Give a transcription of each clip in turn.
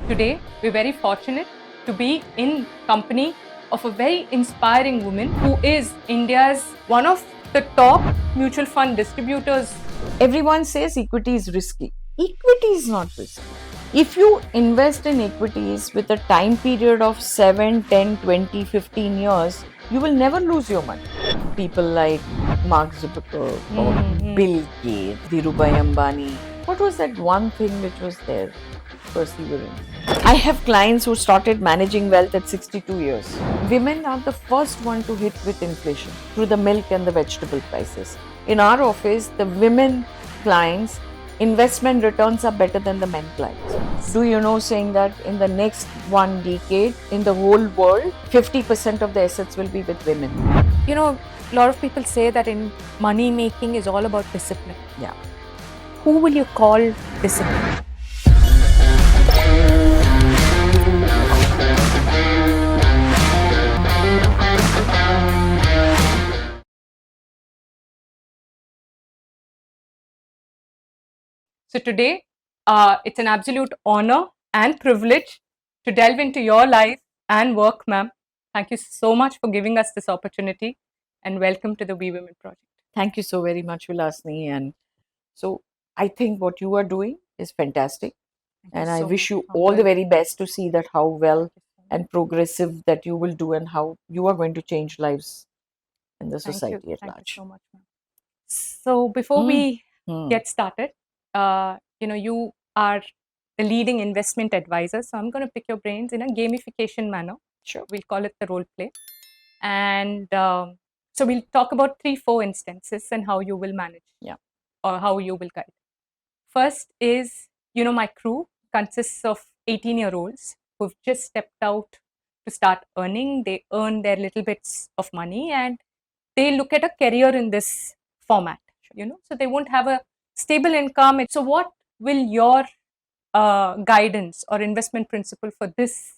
Today, we're very fortunate to be in company of a very inspiring woman who is India's one of the top mutual fund distributors. Everyone says equity is risky. Equity is not risky. If you invest in equities with a time period of 7, 10, 20, 15 years, you will never lose your money. People like Mark Zuckerberg or Bill Gates, Dhirubhai Ambani. What was that one thing which was there? Perseverance. I have clients who started managing wealth at 62 years. Women are the first one to hit with inflation through the milk and the vegetable prices. In our office, the women clients, investment returns are better than the men clients. Do you know, saying that in the next 1 decade, in the whole world, 50% of the assets will be with women? You know, a lot of people say that in money making is all about discipline. Yeah. Who will you call discipline? So today, it's an absolute honor and privilege to delve into your life and work, ma'am. Thank you so much for giving us this opportunity, and welcome to the We Women Project. Thank you so very much, Vilasni. And so I think what you are doing is fantastic. And I wish you all the very best to see that how well and progressive that you will do and how you are going to change lives in the society at large. Thank you so much, ma'am. So before we get started, you are the leading investment advisor. So I'm going to pick your brains in a gamification manner. Sure. We'll call it the role play. And so we'll talk about 3-4 instances and how you will manage. Yeah. Or how you will guide. First is, my crew consists of 18-year-olds who've just stepped out to start earning. They earn their little bits of money and they look at a career in this format, so they won't have a stable income. So what will your guidance or investment principle for this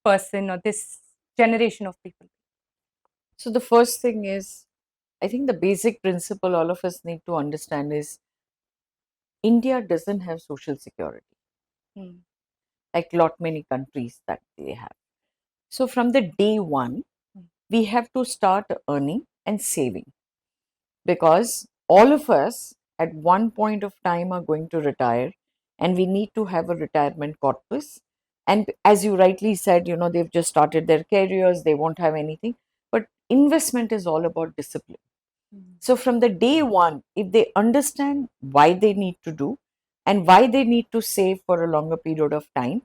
person or this generation of people? So the first thing is, I think the basic principle all of us need to understand is India doesn't have social security like lot many countries that they have. So from the day one, we have to start earning and saving, because all of us at one point of time are going to retire and we need to have a retirement corpus. And as you rightly said, they've just started their careers, they won't have anything. But investment is all about discipline. So from the day one, if they understand why they need to do and why they need to save for a longer period of time.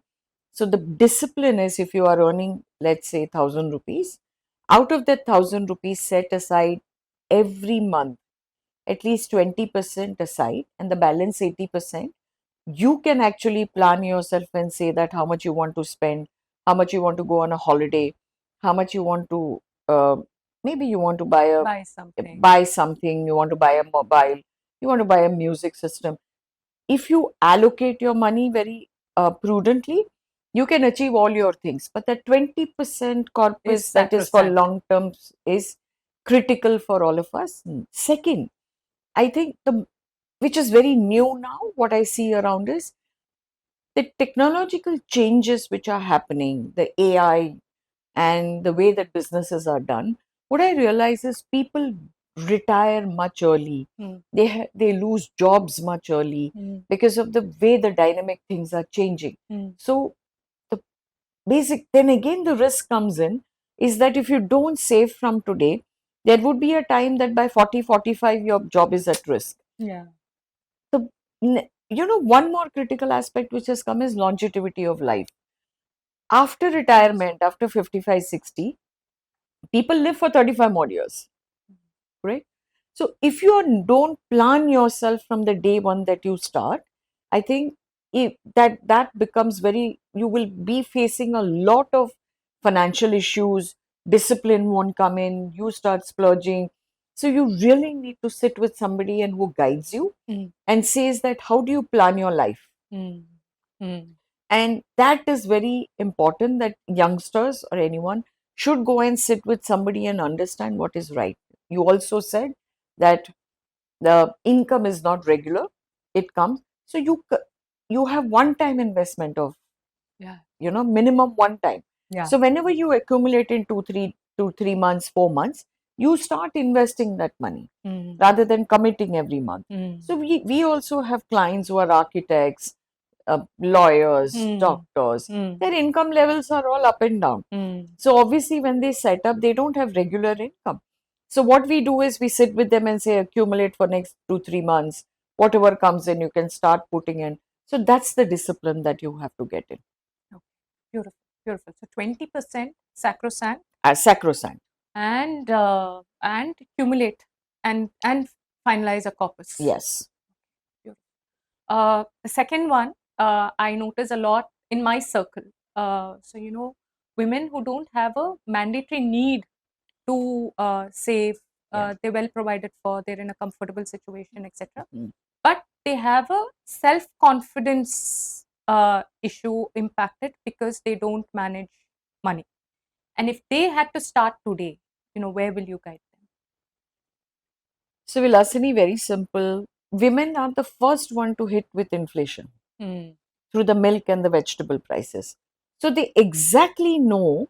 So the discipline is, if you are earning, let's say 1,000 rupees, out of that 1,000 rupees, set aside every month at least 20% aside, and the balance 80%, you can actually plan yourself and say that how much you want to spend, how much you want to go on a holiday, how much you want to, maybe you want to buy something, you want to buy a mobile, you want to buy a music system. If you allocate your money very prudently, you can achieve all your things. But the 20% corpus that is for long term is critical for all of us. Second, I think which is very new now, what I see around is the technological changes which are happening, the AI and the way that businesses are done. What I realize is people retire much early. They lose jobs much early because of the way the dynamic things are changing. So the then again the risk comes in is that if you don't save from today, there would be a time that by 40, 45, your job is at risk. Yeah. So, one more critical aspect which has come is longevity of life. After retirement, after 55, 60, people live for 35 more years, right? So, if you don't plan yourself from the day one that you start, I think that becomes you will be facing a lot of financial issues, discipline won't come in, you start splurging. So you really need to sit with somebody and who guides you and says that how do you plan your life? And that is very important, that youngsters or anyone should go and sit with somebody and understand what is right. You also said that the income is not regular, it comes. So you have one-time investment of minimum one time. Yeah. So whenever you accumulate in 2, 3 months, 4 months, you start investing that money rather than committing every month. So we also have clients who are architects, lawyers, doctors. Their income levels are all up and down. So obviously when they set up, they don't have regular income. So what we do is we sit with them and say, accumulate for next 2, 3 months. Whatever comes in, you can start putting in. So that's the discipline that you have to get in. Okay. Beautiful, beautiful. So 20% sacrosanct. Sacrosanct. And accumulate and finalize a corpus. Yes. The second one, I notice a lot in my circle. So women who don't have a mandatory need to save, they're well provided for, they're in a comfortable situation, etc. But they have a self-confidence issue impacted because they don't manage money. And if they had to start today, where will you guide them? So Vilasini, very simple. Women are the first one to hit with inflation through the milk and the vegetable prices. So they exactly know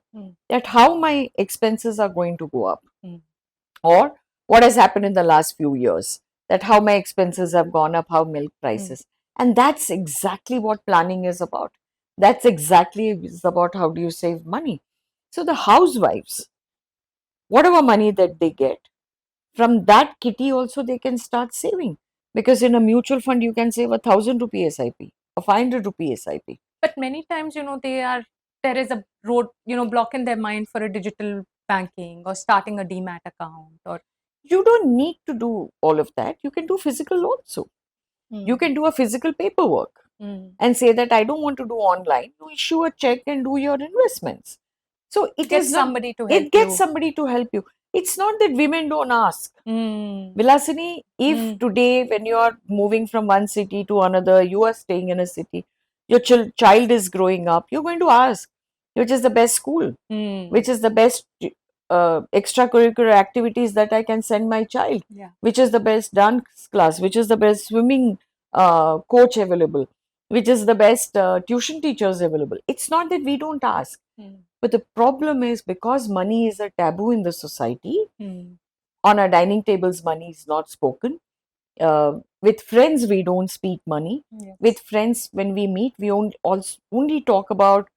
that how my expenses are going to go up, or what has happened in the last few years, that how my expenses have gone up, how milk prices. And that's exactly what planning is about. That's exactly is about how do you save money. So the housewives, whatever money that they get, from that kitty also they can start saving, because in a mutual fund you can save 1,000 rupee SIP or 500 rupee SIP. But many times there is a road block in their mind for a digital banking or starting a demat account. Or you don't need to do all of that. You can do physical also. You can do a physical paperwork and say that I don't want to do online. You issue a check and do your investments. So it gets is not, somebody to help it gets somebody to help you. It's not that women don't ask. Vilasini, if today when you are moving from one city to another, you are staying in a city, your child is growing up, you're going to ask which is the best school, which is the best extracurricular activities that I can send my child, which is the best dance class, which is the best swimming coach available, which is the best tuition teachers available. It's not that we don't ask. But the problem is, because money is a taboo in the society, on our dining tables, money is not spoken. With friends, we don't speak money. With friends, when we meet, we only talk about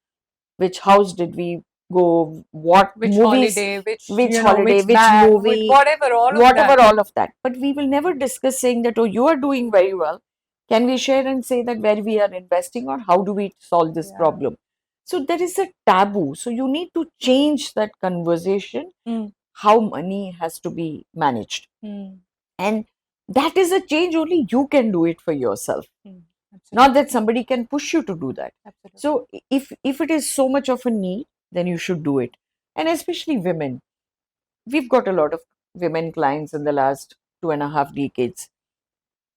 which house did we go, which movies, holiday, which movie, whatever, all of that. But we will never discuss saying that, oh, you are doing very well. Can we share and say that where we are investing, or how do we solve this problem? So there is a taboo. So you need to change that conversation, how money has to be managed. And that is a change only you can do it for yourself. Not that somebody can push you to do that. Absolutely. So if it is so much of a need, then you should do it. And especially women. We've got a lot of women clients in the last 2.5 decades.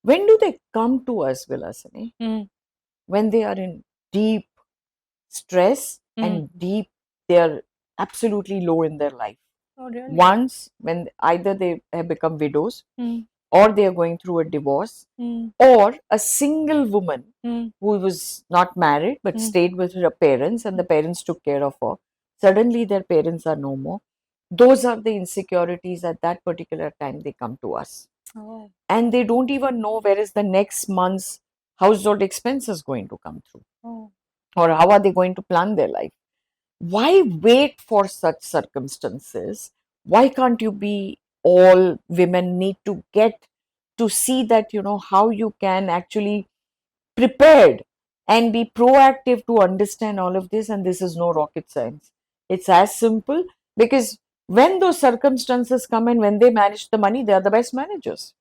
When do they come to us, Vilasini? When they are in deep stress and they are absolutely low in their life. Oh, really? Once, when either they have become widows, or they are going through a divorce, or a single woman who was not married but stayed with her parents, and the parents took care of her. Suddenly their parents are no more. Those are the insecurities at that particular time they come to us. And they don't even know where is the next month's household expenses going to come through, or how are they going to plan their life. Why wait for such circumstances? Why can't you be, all women need to get to see that, how you can actually prepared and be proactive to understand all of this. And this is no rocket science. It's as simple, because when those circumstances come and when they manage the money, they are the best managers.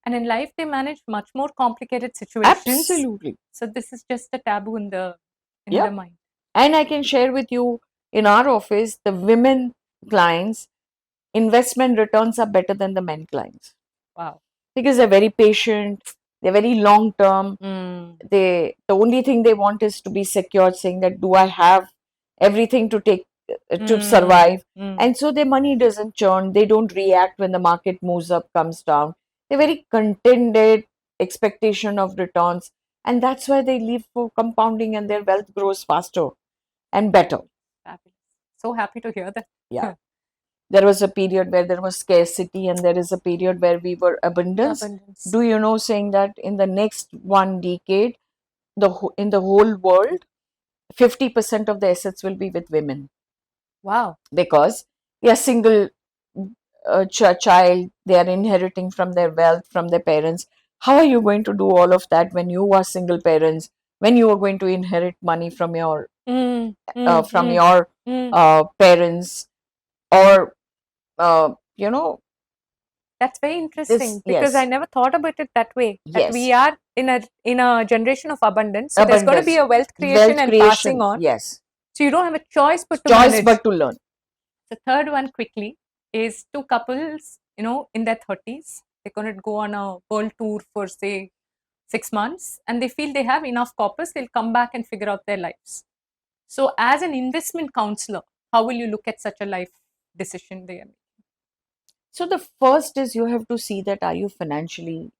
And in life, they manage much more complicated situations. Absolutely. So this is just a taboo in the mind. And I can share with you, in our office, the women clients, investment returns are better than the men clients. Wow. Because they're very patient, they're very long term. The only thing they want is to be secured, saying that, do I have everything to take to survive? And so their money doesn't churn. They don't react when the market moves up, comes down. They're very contented, expectation of returns. And that's why they leave for compounding and their wealth grows faster and better. Fabulous. So happy to hear that. Yeah. There was a period where there was scarcity and there is a period where we were abundance. Do you know, saying that in the next 1 decade, in the whole world, 50% of the assets will be with women. Wow. Because they are single child, they are inheriting from their wealth, from their parents. How are you going to do all of that when you are single parents, when you are going to inherit money from your parents, or that's very interesting, because yes. I never thought about it that way. That Yes. we are in a generation of abundance, so there's going to be a wealth creation and passing on. Yes. So you don't have a choice but to learn. The third one quickly is two couples, in their 30s. They're going to go on a world tour for say 6 months, and they feel they have enough corpus. They'll come back and figure out their lives. So as an investment counselor, how will you look at such a life decision they are making? So the first is, you have to see that are you financially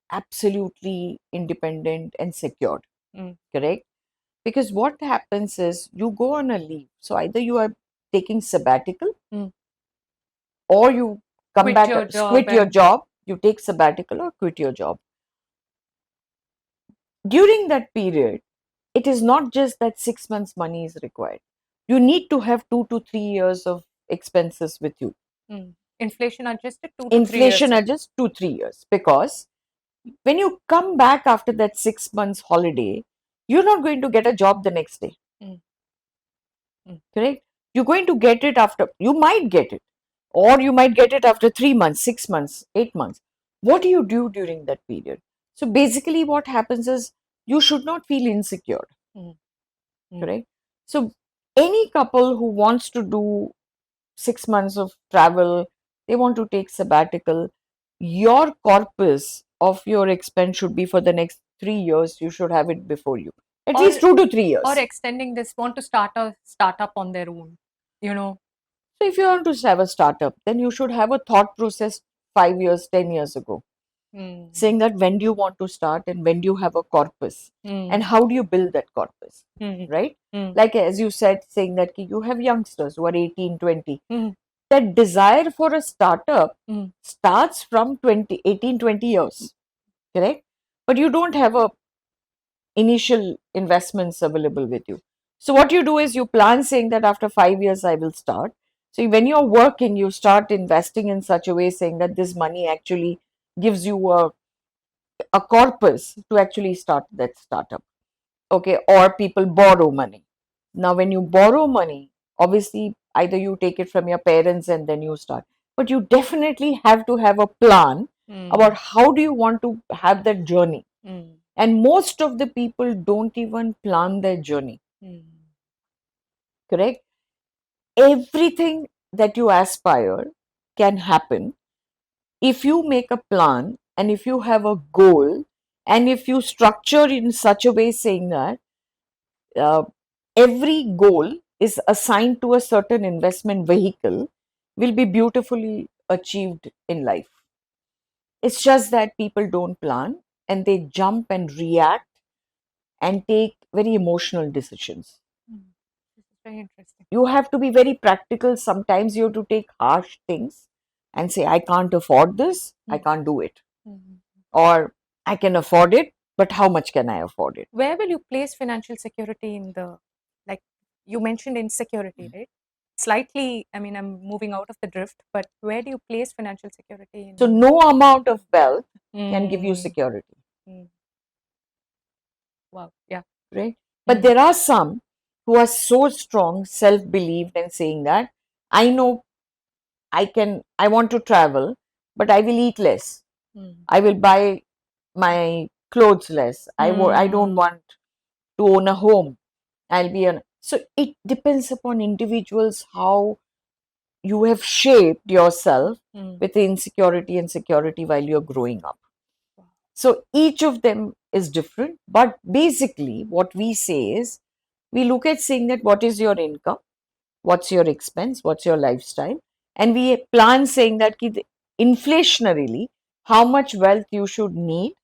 absolutely independent and secured. Correct? Because what happens is, you go on a leave. So either you are taking sabbatical, or you come back, quit your job, you take sabbatical or quit your job. During that period, it is not just that 6 months money is required. You need to have 2 to 3 years of expenses with you. Inflation adjusted 2 to 3 years. Inflation adjusted 2-3 years, because when you come back after that 6 months holiday, you're not going to get a job the next day. Correct? You're going to get it after, you might get it, or you might get it after 3 months, 6 months, 8 months. What do you do during that period? So basically what happens is, you should not feel insecure. Correct? So any couple who wants to do 6 months of travel, they want to take sabbatical, your corpus of your expense should be for the next 3 years. You should have it before you, at least 2 to 3 years. Or extending this, want to start a startup on their own, So if you want to have a startup, then you should have a thought process 5 years, 10 years ago, saying that when do you want to start, and when do you have a corpus, and how do you build that corpus, right? Like as you said, saying that you have youngsters who are 18, 20. That desire for a startup starts from 18, 20 years, correct? But you don't have a initial investments available with you. So what you do is, you plan saying that after 5 years I will start. So when you're working, you start investing in such a way, saying that this money actually gives you a corpus to actually start that startup. Okay, or people borrow money. Now when you borrow money, obviously either you take it from your parents and then you start, but you definitely have to have a plan about how do you want to have that journey. And most of the people don't even plan their journey. Correct? Everything that you aspire can happen if you make a plan, and if you have a goal, and if you structure in such a way, saying that every goal is assigned to a certain investment vehicle, will be beautifully achieved in life. It's just that people don't plan, and they jump and react and take very emotional decisions. This is very interesting. You have to be very practical. Sometimes you have to take harsh things and say, I can't afford this, I can't do it. Or I can afford it, but how much can I afford it? Where will you place financial security in the, like you mentioned insecurity, right? Slightly, I mean, I'm moving out of the drift, but where do you place financial security in? So no amount of wealth can give you security. Wow, yeah. Right? But there are some who are so strong, self-believed, and saying that, I know I want to travel, but I will eat less. I will buy my clothes less. I don't want to own a home. So it depends upon individuals how you have shaped yourself with insecurity and security while you're growing up. So each of them is different, but basically what we say is, we look at saying that what is your income, what's your expense, what's your lifestyle, and we plan saying that inflationarily how much wealth you should need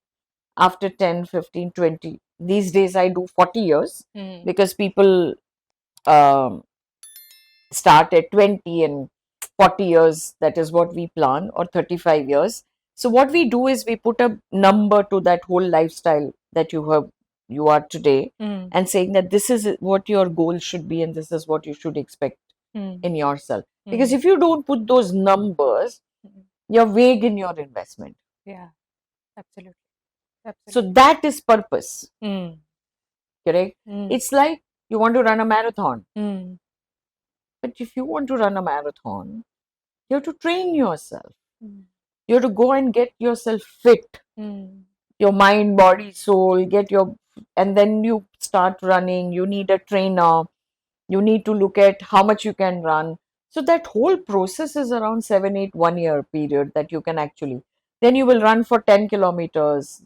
after 10, 15, 20. These days I do 40 years because people um, start at 20 and 40 years. That is what we plan, or 35 years. So what we do is we put a number to that whole lifestyle that you are today, and saying that this is what your goal should be and this is what you should expect in yourself. Because if you don't put those numbers, you're vague in your investment. Yeah, absolutely. So that is purpose. Correct? It's like you want to run a marathon. But if you want to run a marathon, you have to train yourself. You have to go and get yourself fit. Your mind, body, soul, and then you start running. You need a trainer. You need to look at how much you can run. So that whole process is around 7, 8, 1 year period that you can actually. Then you will run for 10 kilometers.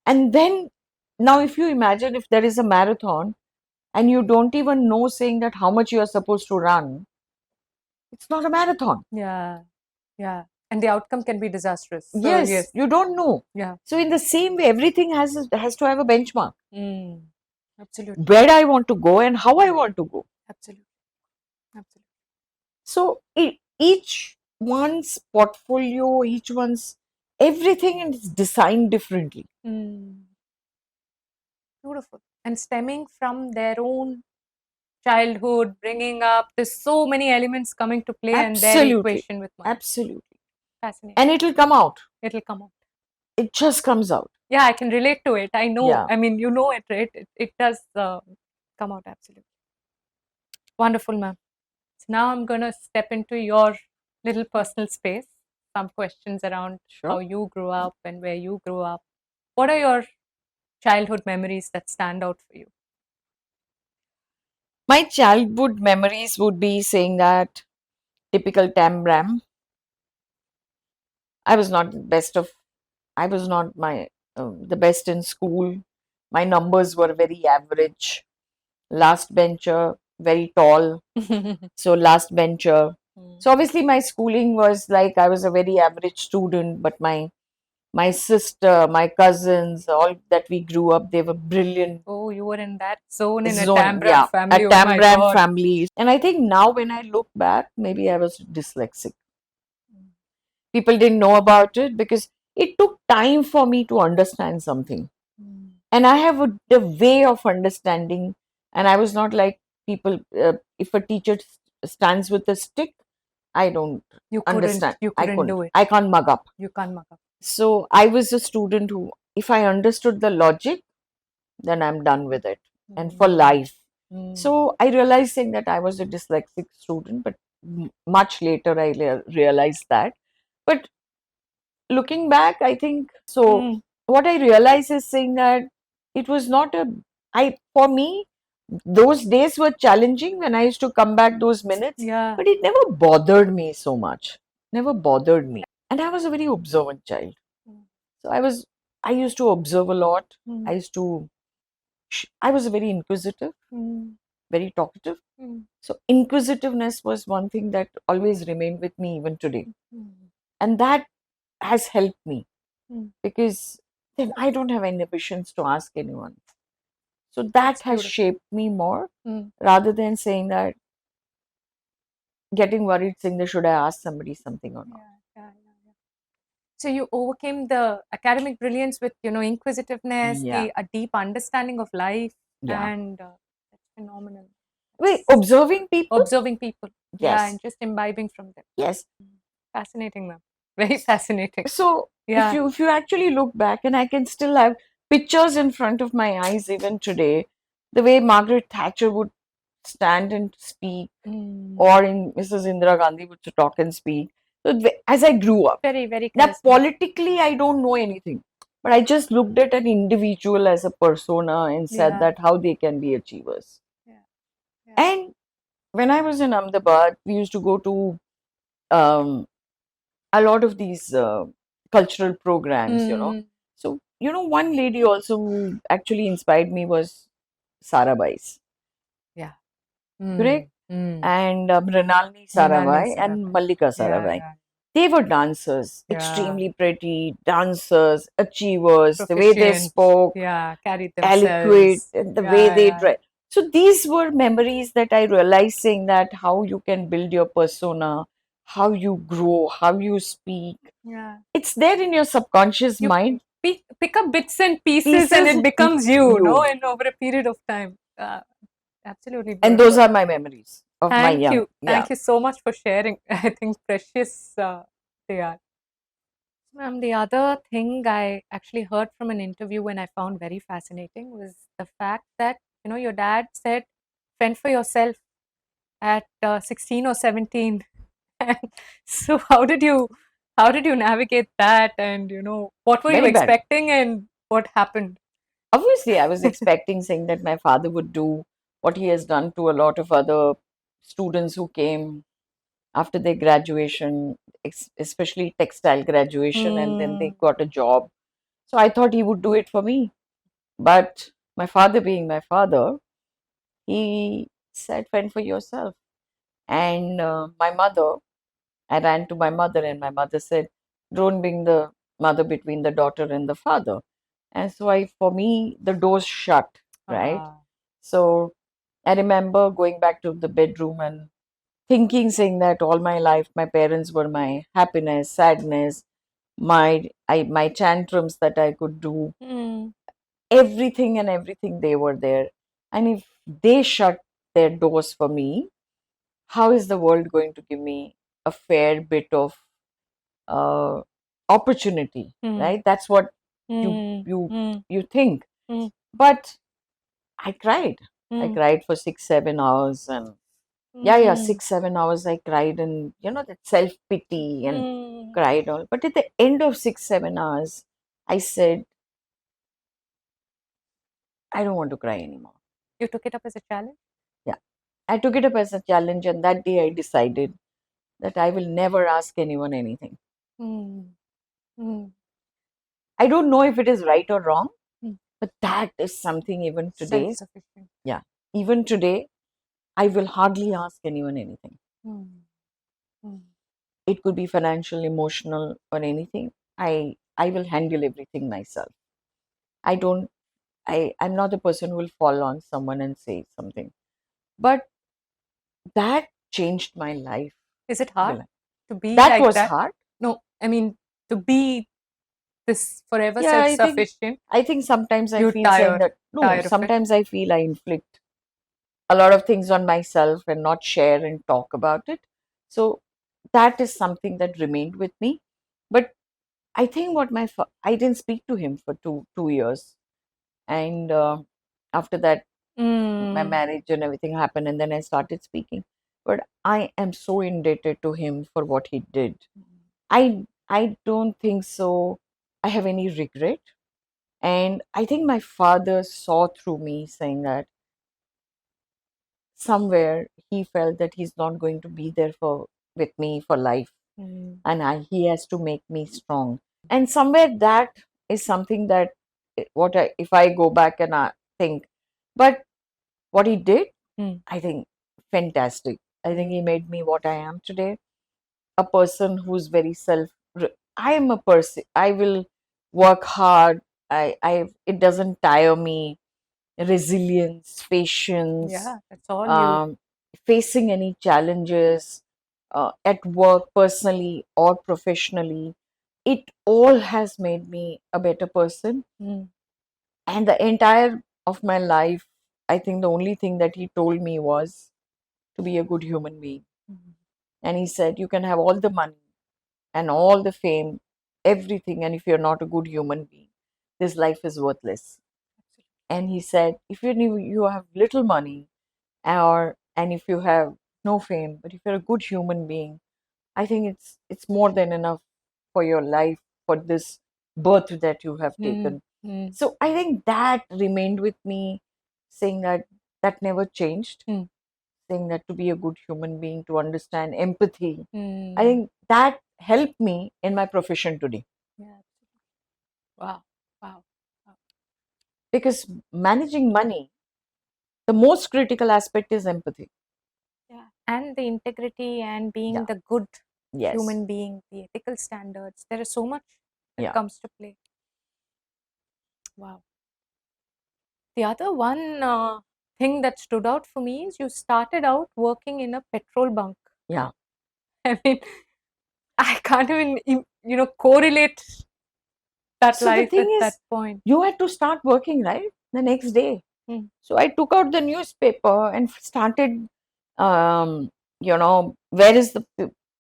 And then, now if you imagine if there is a marathon and you don't even know saying that how much you are supposed to run, it's not a marathon. Yeah. And the outcome can be disastrous. So, yes, you don't know. Yeah. So in the same way, everything has to have a benchmark. Absolutely. Where I want to go and how I want to go. Absolutely. So each one's portfolio, everything is designed differently. Beautiful. And stemming from their own childhood, bringing up, there's so many elements coming to play and their equation with money. Absolutely. Fascinating. And it'll come out. It just comes out. Yeah, I can relate to it. I know. Yeah. I mean, you know it, right? It does come out, absolutely. Wonderful, ma'am. So now I'm going to step into your little personal space. Some questions around how you grew up and where you grew up. What are your childhood memories that stand out for you? My childhood memories would be saying that typical Tambram. I was not the best in school. My numbers were very average. Last bencher, very tall. So last bencher. So obviously my schooling was like I was a very average student, but my sister, my cousins, all that we grew up, they were brilliant. Oh, you were in that zone in a Tambram family. A Tambram family. And I think now when I look back, maybe I was dyslexic. People didn't know about it because it took time for me to understand something. And I have the way of understanding, and I was not like people, if a teacher stands with a stick, I don't understand. You couldn't do it. I can't mug up. You can't mug up. So I was a student who, if I understood the logic, then I'm done with it. And for life. So I realized saying that I was a dyslexic student, but much later I realized that. But looking back, I think, so what I realized is saying that it was not for me, those days were challenging when I used to come back those minutes, but it never bothered me so much. Never bothered me. And I was a very observant child. So I used to observe a lot. I was very inquisitive, very talkative. So inquisitiveness was one thing that always remained with me even today. And that has helped me because then I don't have inhibitions to ask anyone. So that has shaped me more rather than saying that, getting worried saying that should I ask somebody something or not. So you overcame the academic brilliance with, inquisitiveness, a deep understanding of life, and that's phenomenal. Wait, observing people? Observing people. Yes. Yeah, and just imbibing from them. Yes. Fascinating, ma'am. Very fascinating. So if you actually look back, and I can still have pictures in front of my eyes even today, the way Margaret Thatcher would stand and speak, or in Mrs. Indira Gandhi would talk and speak. So as I grew up, very, very now politically I don't know anything, but I just looked at an individual as a persona and said that how they can be achievers. And when I was in Ahmedabad, we used to go to a lot of these cultural programs, So, one lady also who actually inspired me was Sarabai's. Yeah. Correct? And Mrinalini Sarabhai and Mallika Sarabhai. they were dancers, Yeah. extremely pretty dancers, achievers, the way they Proficient. spoke, Yeah, carried eloquent, themselves. and the Yeah, way they yeah. dress. So these were memories that I realized, saying that how you can build your persona, how you grow, how you speak. Yeah. It's there in your subconscious You mind. pick up bits and pieces and Pieces it becomes you, you. and over a period of time. Absolutely And those beautiful. are my memories of my Thank young. you. Yeah. Thank you so much for sharing. I think precious they are. Ma'am, the other thing I actually heard from an interview and I found very fascinating was the fact that, your dad said, fend for yourself at 16 or 17. And so how did you navigate that? And, what were you Very bad. expecting and what happened? Obviously, I was expecting, saying that my father would do what he has done to a lot of other students who came after their graduation, especially textile graduation, and then they got a job. So I thought he would do it for me. But my father, being my father, he said, fend for yourself. And my mother, I ran to my mother, and my mother said, don't bring the mother between the daughter and the father. And so for me, the doors shut, right? So I remember going back to the bedroom and thinking, saying that all my life, my parents were my happiness, sadness, my tantrums that I could do, everything and everything, they were there. And if they shut their doors for me, how is the world going to give me a fair bit of uh, opportunity, right? That's what you think. But I cried. I cried for 6 7 hours, and yeah, 6 7 hours I cried, and that self pity and cried all. But at the end of 6 7 hours, I said, I don't want to cry anymore. You took it up as a challenge? Yeah, I took it up as a challenge, and that day I decided that I will never ask anyone anything. I don't know if it is right or wrong, but that is something even today. Self-sufficient. Yeah, even today, I will hardly ask anyone anything. It could be financial, emotional, or anything. I will handle everything myself. I don't. I'm not the person who will fall on someone and say something. But that changed my life. Is it hard to be That like was that? hard. No, I mean, to be this forever Yeah, self-sufficient. I think sometimes I You feel saying that no. tire of it. Sometimes I feel I inflict a lot of things on myself and not share and talk about it. So that is something that remained with me. But I think I didn't speak to him for two years, and after that my marriage and everything happened, and then I started speaking. But I am so indebted to him for what he did. I don't think so. I have any regret, and I think my father saw through me, saying that somewhere he felt that he's not going to be there for with me for life, and he has to make me strong. And somewhere that is something that if I go back and I think, but what he did, I think fantastic. I think he made me what I am today, a person who's very I am a person. I will work hard. It doesn't tire me. Resilience, patience, Yeah, that's all you. facing any challenges at work, personally or professionally, it all has made me a better person. And the entire of my life, I think the only thing that he told me was to be a good human being. And he said, you can have all the money and all the fame, everything, and if you're not a good human being, this life is worthless. And he said, if you have little money, and if you have no fame, but if you're a good human being, I think it's more than enough for your life, for this birth that you have taken. So I think that remained with me, saying that never changed, saying that to be a good human being, to understand empathy. I think that helped me in my profession today. Yeah. Wow. Wow. Because managing money, the most critical aspect is empathy. Yeah. And the integrity and being Yeah. the good Yes. human being, the ethical standards. There is so much that Yeah. comes to play. Wow. The other one thing that stood out for me is you started out working in a petrol bunk. Yeah. I mean, I can't even, correlate that So the life thing at that is, point. you had to start working, right? The next day. Hmm. So I took out the newspaper and started, where is the,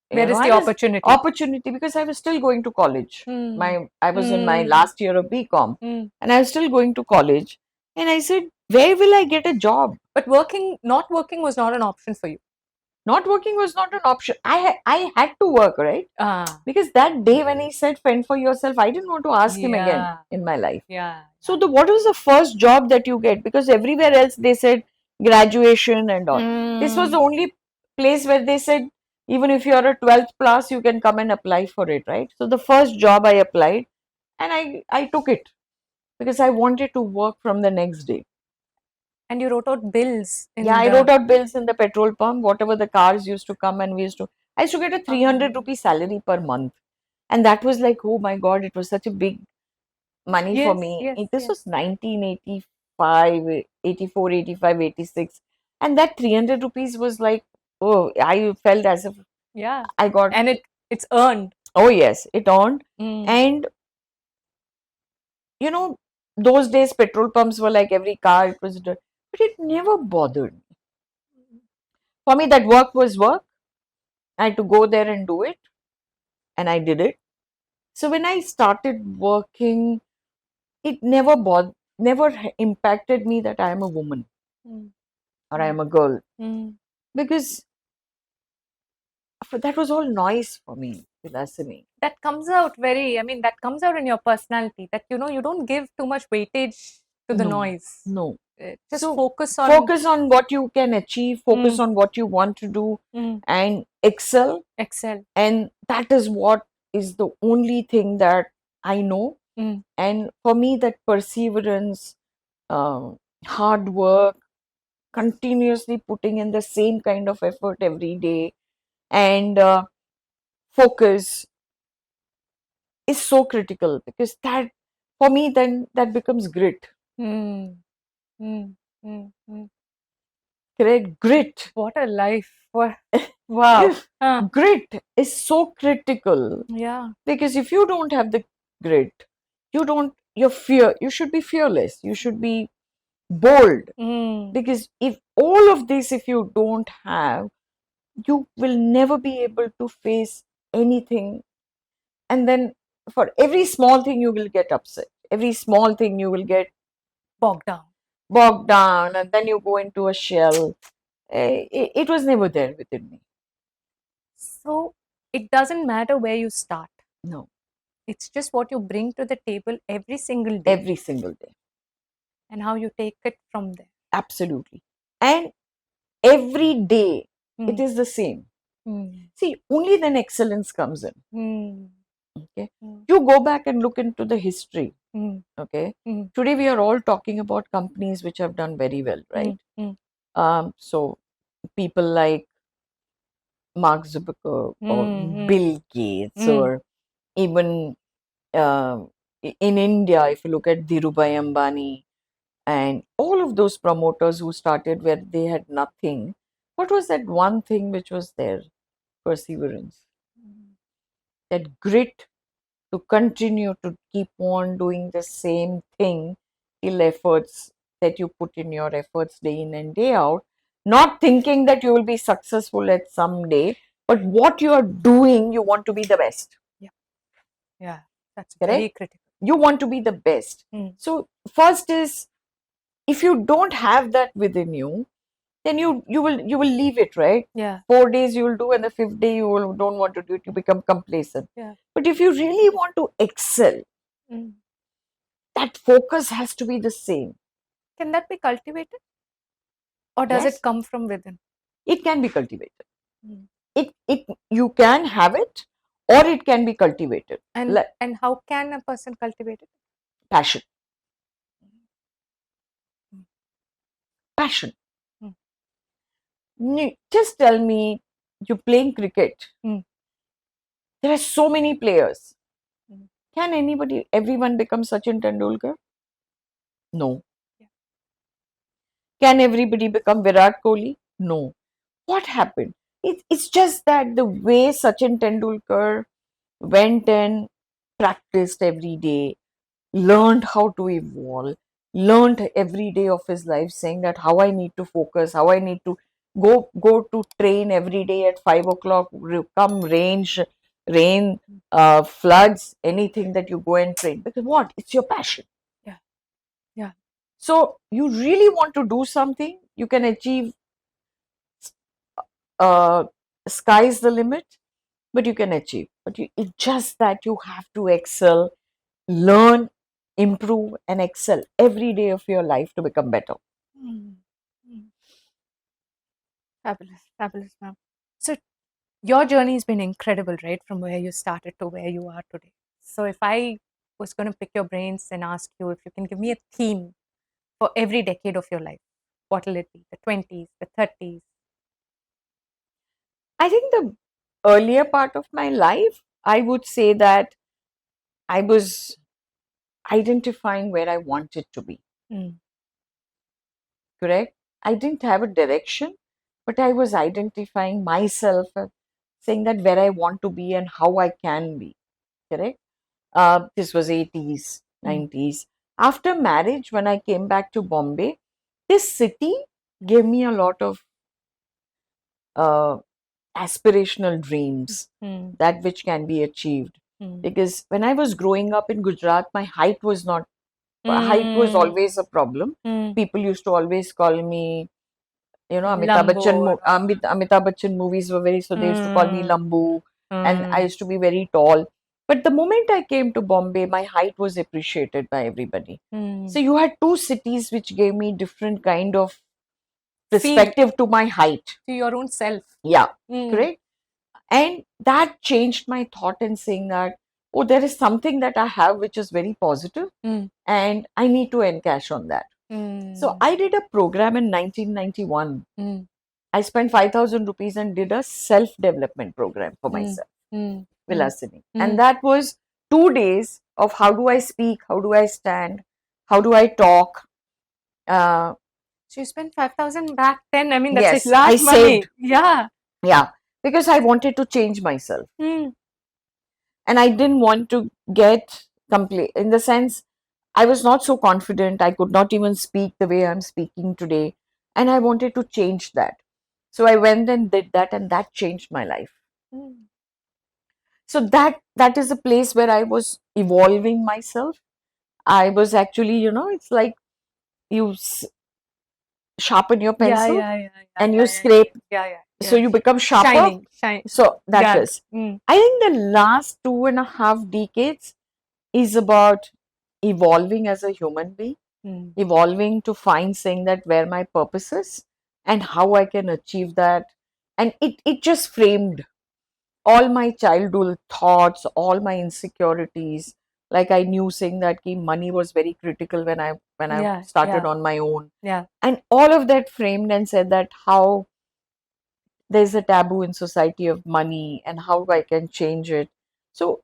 Where is the I was opportunity? opportunity, because I was still going to college. Hmm. I was in my Hmm. last year of BCom, Hmm. and I was still going to college. And I said, where will I get a job? But not working was not an option for you. Not working was not an option. I had to work, right? Because that day when he said fend for yourself, I didn't want to ask him again Yeah. in my life. Yeah. So what was the first job that you get? Because everywhere else they said graduation and all. This was the only place where they said even if you're a 12th class, you can come and apply for it, right? So the first job I applied, and I took it because I wanted to work from the next day. And you wrote out bills. I wrote out bills in the petrol pump, whatever the cars used to come, and I used to get a 300 rupee salary per month. And that was like, oh my God, it was such a big money for me. This was 1985, 84, 85, 86. And that 300 rupees was like, oh, I felt as if I got. And it's earned. Oh, yes, it earned. And, those days petrol pumps were like every car, it was, but it never bothered me. For me, that work was work. I had to go there and do it. And I did it. So when I started working, it never impacted me that I am a woman or I am a girl. Because that was all noise for me, Vilasini. That comes out that comes out in your personality, that you don't give too much weightage to the noise. No. Just So focus on what you can achieve, focus on what you want to do, and excel. And that is what is the only thing that I know. And for me, that perseverance, hard work, continuously putting in the same kind of effort every day, and focus is so critical, because that, for me, then that becomes grit. Correct? Grit. What a life. Wow. Grit is so critical. Yeah. Because if you don't have the grit, you should be fearless. You should be bold. Because if you don't have, you will never be able to face anything. And then for every small thing, you will get upset. Every small thing, you will get bogged down, and then you go into a shell. It was never there within me. So it doesn't matter where you start. No. It's just what you bring to the table every single day. Every single day. And how you take it from there. Absolutely. And every day, it is the same. See, only then excellence comes in. Okay. You go back and look into the history. Okay. Today we are all talking about companies which have done very well, right? So people like Mark Zuckerberg or Bill Gates, or even in India, if you look at Dhirubhai Ambani and all of those promoters who started where they had nothing, what was that one thing which was there? Perseverance. That grit to continue to keep on doing the same thing till efforts that you put in your efforts day in and day out, not thinking that you will be successful at some day, but what you are doing, you want to be the best. Yeah, that's correct? Very critical. You want to be the best. So first is, if you don't have that within you, then you will leave it, right? 4 days you will do, and the 5th day don't want to do it, you become complacent. But if you really want to excel, that focus has to be the same. Can that be cultivated, or does it come from within? It can be cultivated. You can have it, or it can be cultivated. And how can a person cultivate it? Passion. Just tell me, you're playing cricket. There are so many players. Mm. Can everyone become Sachin Tendulkar? No. Yeah. Can everybody become Virat Kohli? No. What happened? It's just that the way Sachin Tendulkar went and practiced every day, learned how to evolve, learned every day of his life, saying that how I need to focus, how I need to go to train every day at 5 o'clock, come rain, floods, anything that you go and train. Because what? It's your passion. Yeah. Yeah. So you really want to do something, you can achieve. Sky's the limit, but you can achieve. But it's just that you have to excel, learn, improve, and excel every day of your life to become better. Mm. Mm. Fabulous, fabulous, ma'am. So your journey has been incredible, right? From where you started to where you are today. So if I was going to pick your brains and ask you if you can give me a theme for every decade of your life, what will it be? The 20s, the 30s? I think the earlier part of my life, I would say that I was identifying where I wanted to be. Mm. Correct? I didn't have a direction, but I was identifying myself, saying that where I want to be and how I can be. Correct? This was 80s, 90s. After marriage, when I came back to Bombay, this city gave me a lot of uh, aspirational dreams, that which can be achieved. Because when I was growing up in Gujarat, my height was always a problem. People used to always call me, Lambo. Amitabh Bachchan movies were so they used to call me Lambu, and I used to be very tall. But the moment I came to Bombay, my height was appreciated by everybody. So you had two cities which gave me different kind of perspective to my height. To your own self. Yeah, correct. And that changed my thought in saying that, oh, there is something that I have which is very positive, and I need to encash on that. So I did a program in 1991. I spent 5,000 rupees and did a self-development program for myself, Vilasini. And that was 2 days of how do I speak, how do I stand, how do I talk. So you spent 5,000 back then. I mean, that's Yes, a large I money. saved. Yeah. Yeah, because I wanted to change myself. And I didn't want to get complete, in the sense, I was not so confident. I could not even speak the way I'm speaking today. And I wanted to change that. So I went and did that, and that changed my life. So that is a place where I was evolving myself. I was actually, it's like you sharpen your pencil and you scrape. So you become sharper. So that is. I think the last 2.5 decades is about evolving as a human being, evolving to find, saying that where my purpose is and how I can achieve that. And it just framed all my childhood thoughts, all my insecurities. Like I knew, saying that money was very critical when I started on my own. And all of that framed and said that how there's a taboo in society of money and how I can change it. So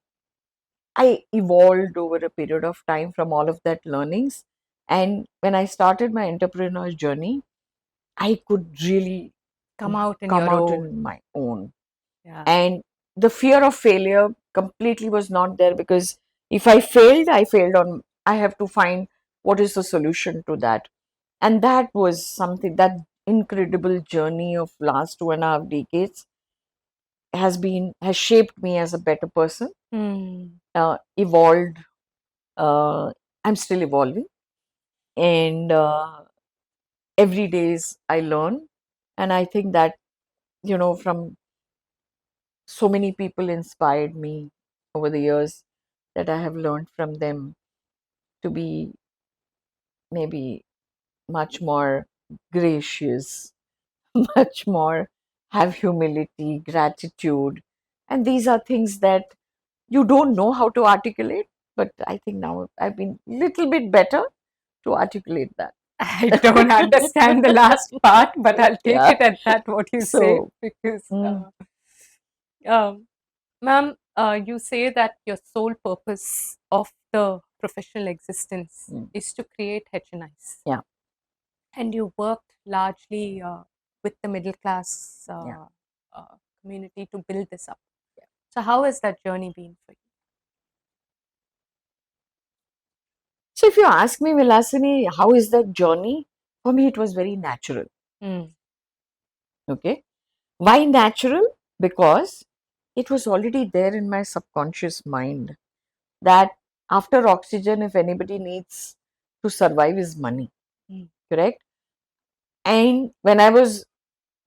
I evolved over a period of time from all of that learnings. And when I started my entrepreneur journey, I could really come out in my own. And the fear of failure completely was not there, because if I failed, I have to find what is the solution to that. And that was something, that incredible journey of last 2.5 decades has shaped me as a better person, evolved. I'm still evolving, and every day I learn. And I think that, from so many people inspired me over the years, that I have learned from them to be maybe much more gracious, much more have humility, gratitude. And these are things that you don't know how to articulate, but I think now I've been little bit better to articulate that. I don't understand the last part, but I'll take it at that, what you say, because, ma'am, you say that your sole purpose of the professional existence is to create HNIs. Yeah. And you worked largely with the middle class community to build this up. Yeah. So how has that journey been for you? So if you ask me, Vilasini, how is that journey? For me, it was very natural. Okay. Why natural? Because it was already there in my subconscious mind that after oxygen, if anybody needs to survive, is money. Correct? And when I was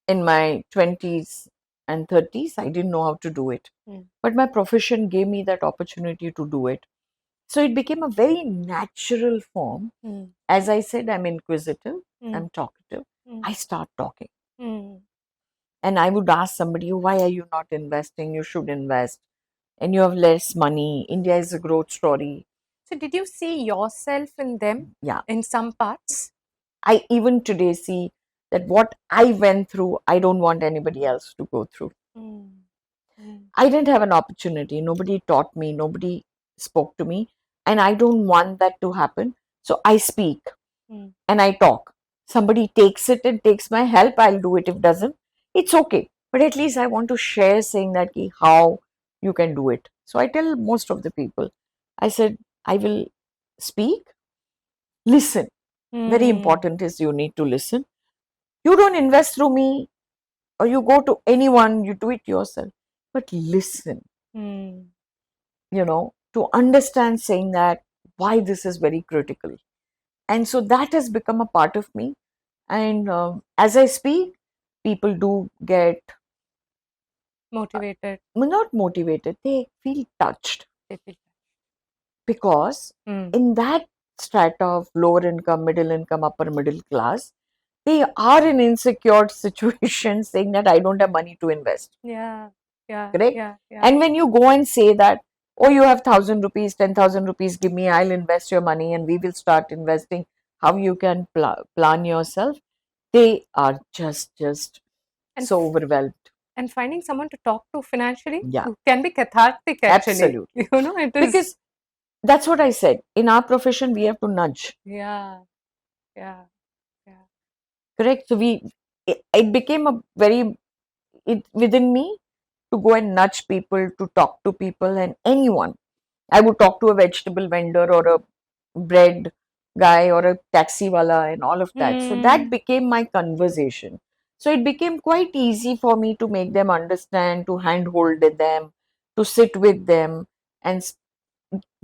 in my 20s and 30s, I didn't know how to do it. But my profession gave me that opportunity to do it. So it became a very natural form. As I said, I'm inquisitive, I'm talkative. I start talking. And I would ask somebody, why are you not investing? You should invest. And you have less money. India is a growth story. So did you see yourself in them? Yeah. In some parts? I even today see that what I went through, I don't want anybody else to go through. I didn't have an opportunity. Nobody taught me. Nobody spoke to me. And I don't want that to happen. So I speak and I talk. Somebody takes it and takes my help, I'll do it. If doesn't, it's okay. But at least I want to share saying that how you can do it. So I tell most of the people, I said, I will speak, listen. Very important is you need to listen. You don't invest through me or you go to anyone, you do it yourself. But listen, to understand saying that why this is very critical. And so that has become a part of me. And as I speak, people do get motivated. Not motivated, they feel touched. Because in that strata of lower income, middle income, upper middle class, they are in insecure situations saying that I don't have money to invest. Yeah. Correct? Yeah. And when you go and say that, oh, you have 1,000 rupees, 10,000 rupees, give me, I'll invest your money and we will start investing, how you can plan yourself, they are just so overwhelmed. And finding someone to talk to financially Yeah. can be cathartic, actually. Absolutely. It is. Because that's what I said. In our profession, we have to nudge. Yeah. Correct. So it became a within me to go and nudge people, to talk to people and anyone. I would talk to a vegetable vendor or a bread guy or a taxi wala and all of that. So that became my conversation. So it became quite easy for me to make them understand, to handhold them, to sit with them and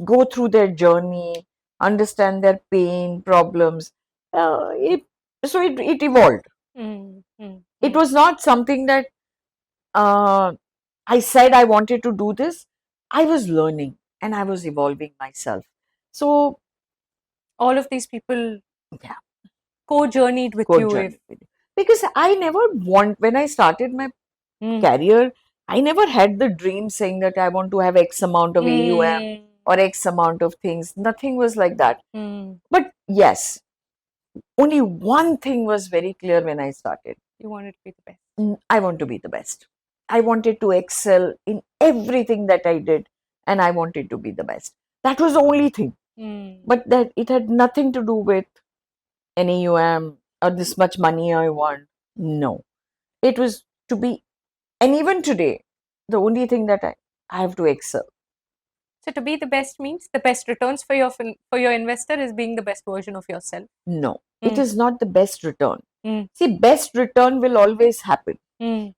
go through their journey, understand their pain, problems. It evolved. It was not something that I said I wanted to do this. I was learning and I was evolving myself. So all of these people co-journeyed with you. Because I never when I started my career, I never had the dream saying that I want to have X amount of AUM or X amount of things. Nothing was like that. But yes, only one thing was very clear when I started. You wanted to be the best. I want to be the best. I wanted to excel in everything that I did and I wanted to be the best. That was the only thing. But that it had nothing to do with an AUM or this much money I want. No. It was to be, and even today, the only thing that I have to excel. So to be the best means the best returns for your investor is being the best version of yourself. No, it is not the best return. See, best return will always happen.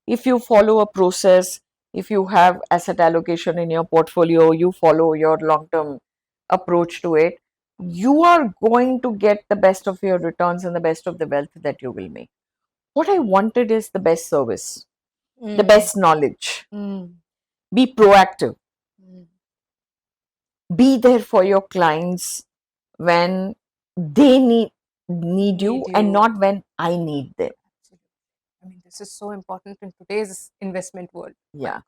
If you follow a process, if you have asset allocation in your portfolio, you follow your long-term approach to it, you are going to get the best of your returns and the best of the wealth that you will make. What I wanted is the best service, the best knowledge. Be proactive. Be there for your clients when they need you and not when I need them. I mean, this is so important in today's investment world. Yeah.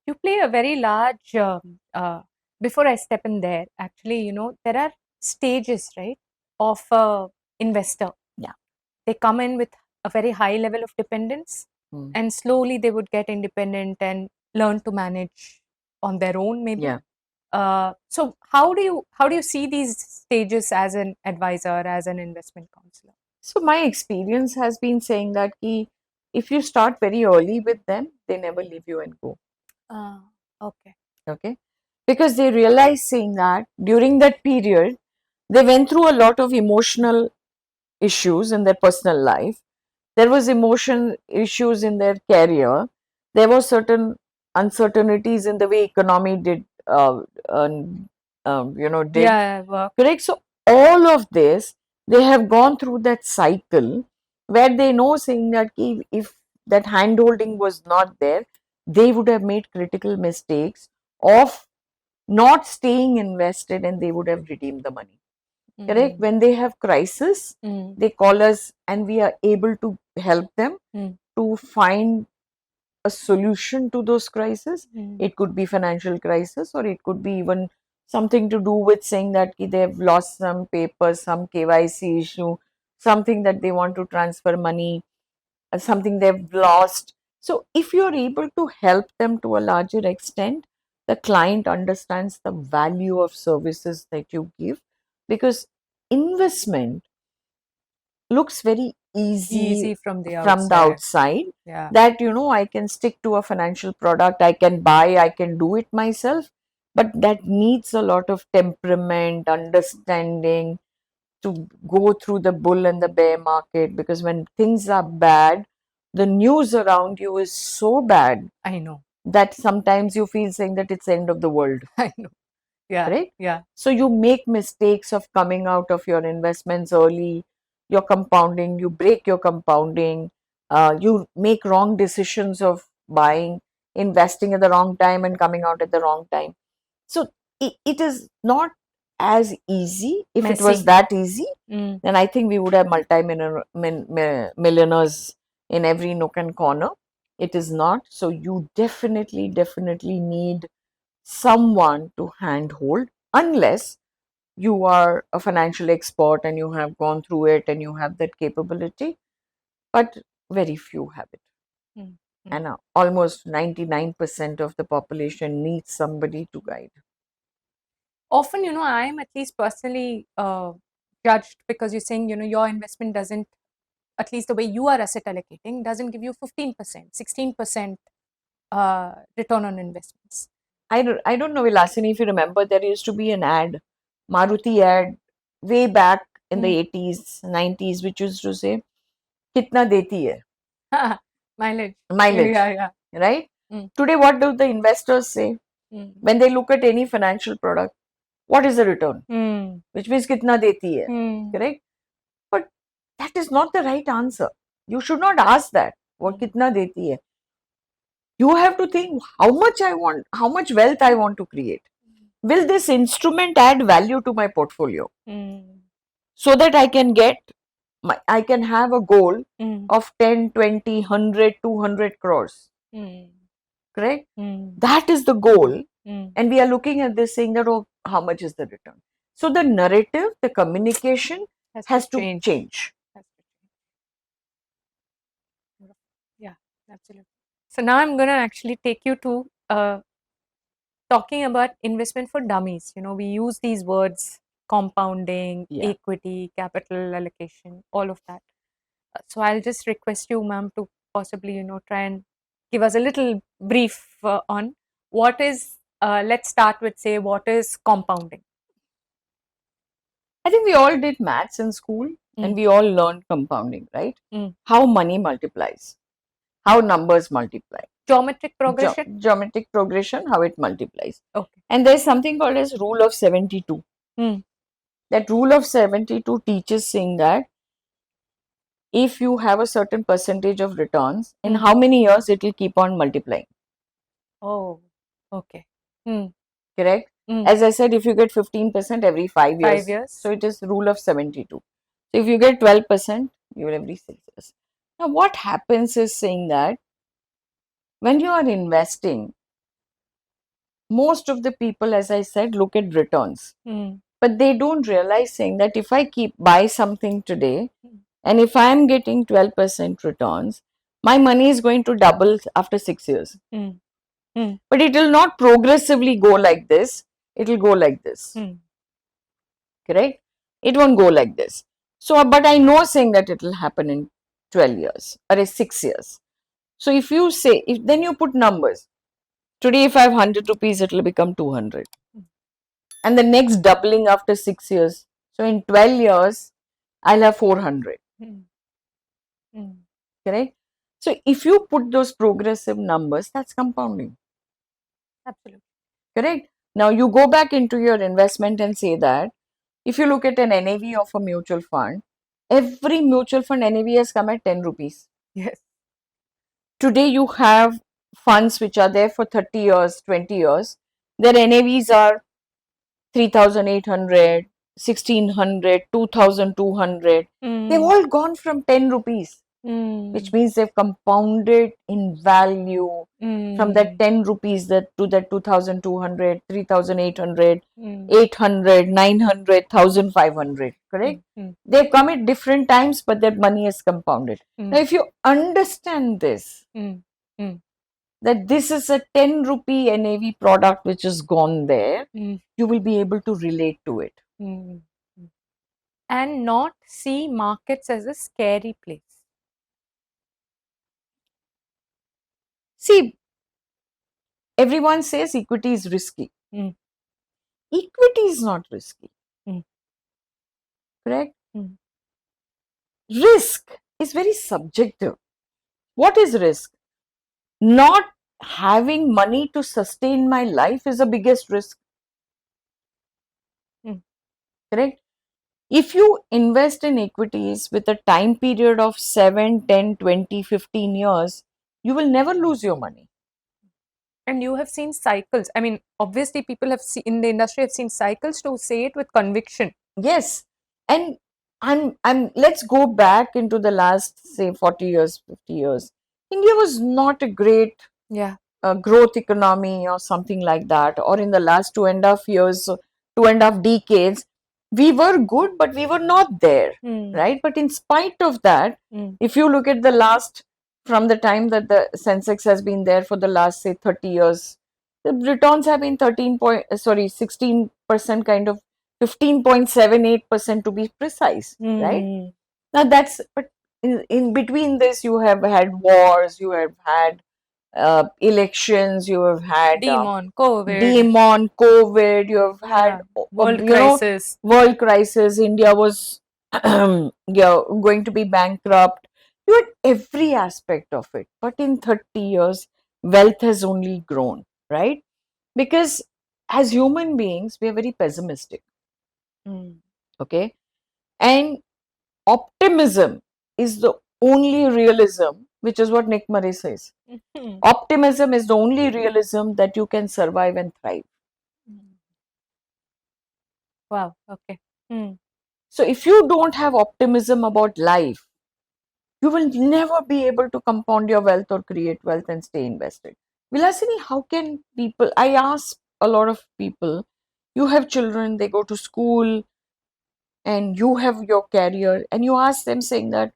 You play a very large, before I step in there, actually, there are stages, right, of investor. Yeah. They come in with a very high level of dependence and slowly they would get independent and learn to manage on their own, maybe. Yeah. So how do you see these stages as an advisor, as an investment counselor? So my experience has been saying that if you start very early with them, they never leave you and go. Okay. Okay. Because they realize saying that during that period, they went through a lot of emotional issues in their personal life. There was emotion issues in their career. There were certain uncertainties in the way economy did, did. Yeah, work. Correct. So all of this, they have gone through that cycle where they know saying that if that hand holding was not there, they would have made critical mistakes of not staying invested and they would have redeemed the money. Correct. When they have crisis, they call us and we are able to help them to find a solution to those crises. It could be financial crisis, or it could be even something to do with saying that they've lost some papers, some KYC issue, something that they want to transfer money, something they've lost. So if you're able to help them to a larger extent, the client understands the value of services that you give, because investment looks very easy from the outside. Yeah. That I can stick to a financial product, I can buy, I can do it myself, but that needs a lot of temperament, understanding to go through the bull and the bear market, because when things are bad, the news around you is so bad. I know. That sometimes you feel saying that it's the end of the world. I know. Yeah. Right? Yeah. So you make mistakes of coming out of your investments early, your compounding, you break your compounding, you make wrong decisions of buying, investing at the wrong time and coming out at the wrong time. So it is not as easy. If it was that easy, then I think we would have millionaires in every nook and corner. It is not. So you definitely need someone to handhold, unless you are a financial expert and you have gone through it and you have that capability. But very few have it. And almost 99% of the population needs somebody to guide. Often, I am at least personally judged because you're saying, your investment doesn't, at least the way you are asset allocating, doesn't give you 15%, 16% return on investments. I don't know, Vilasini, if you remember, there used to be an ad, Maruti ad, way back in the 80s, 90s, which used to say, "Kitna deti hai?" Mileage. Yeah. Right? Today, what do the investors say? When they look at any financial product, what is the return? Which means kitna deti hai. Correct? But that is not the right answer. You should not ask that. What kitna deti hai? You have to think how much I want, how much wealth I want to create. Will this instrument add value to my portfolio? So that I can I can have a goal of 10, 20, 100, 200 crores. Correct? That is the goal. And we are looking at this saying that, oh, how much is the return? So the narrative, the communication has to change. Yeah, absolutely. So now I'm going to actually take you to talking about investment for dummies. We use these words: compounding, equity, capital allocation, all of that. So I'll just request you, ma'am, to possibly, try and give us a little brief on what is, let's start with, say, what is compounding? I think we all did maths in school and we all learned compounding, right? How money multiplies, how numbers multiply. Geometric progression? Geometric progression, how it multiplies. Okay. And there's something called as rule of 72. That rule of 72 teaches saying that if you have a certain percentage of returns, in how many years it will keep on multiplying. Oh, okay. Correct? As I said, if you get 15% every 5 years, so it is rule of 72. So if you get 12%, you will every 6 years. Now what happens is saying that when you are investing, most of the people, as I said, look at returns. But they don't realize saying that if I buy something today, and if I am getting 12% returns, my money is going to double after 6 years. but it will not progressively go like this. It will go like this. Correct? It won't go like this. So, but I know saying that it will happen in 12 years or 6 years. So, if you say, if then you put numbers. Today, if I have 100 rupees, it will become 200. And the next doubling after 6 years. So, in 12 years, I'll have 400. Correct? So, if you put those progressive numbers, that's compounding. Absolutely. Correct? Now, you go back into your investment and say that if you look at an NAV of a mutual fund, every mutual fund NAV has come at 10 rupees. Yes. Today, you have funds which are there for 30 years, 20 years. Their NAVs are 3,800, 1,600, 2,200. They've all gone from 10 rupees, which means they've compounded in value from that 10 rupees to that 2,200, 3,800, 800, 900, 1,500. Correct? They've come at different times, but that money is compounded. Now, if you understand this, that this is a 10 rupee NAV product which has gone there, you will be able to relate to it. And not see markets as a scary place. See, everyone says equity is risky. Equity is not risky. Correct? Risk is very subjective. What is risk? Not having money to sustain my life is the biggest risk. Correct? If you invest in equities with a time period of 7, 10, 20, 15 years, you will never lose your money. And you have seen cycles. I mean, obviously, people have seen in the industry have seen cycles to say it with conviction. Yes, and let's go back into the last, say, 40 years, 50 years. India was not a great growth economy or something like that. Or in the last 2.5 years, 2.5 decades, we were good, but we were not there, right? But in spite of that, if you look at the last, from the time that the Sensex has been there for the last, say, 30 years, the returns have been 16% kind of, 15.78% to be precise, right? Now that's, but in between this, you have had wars, you have had elections, you have had COVID, you have had world crisis. World crisis. India was going to be bankrupt. You had every aspect of it. But in 30 years, wealth has only grown, right? Because as human beings, we are very pessimistic. Okay. And optimism is the only realism, which is what Nick Murray says. Optimism is the only realism that you can survive and thrive. Wow. Okay. So if you don't have optimism about life, you will never be able to compound your wealth or create wealth and stay invested. Vilasini, how can people, I ask a lot of people, you have children, they go to school, and you have your career, and you ask them saying that,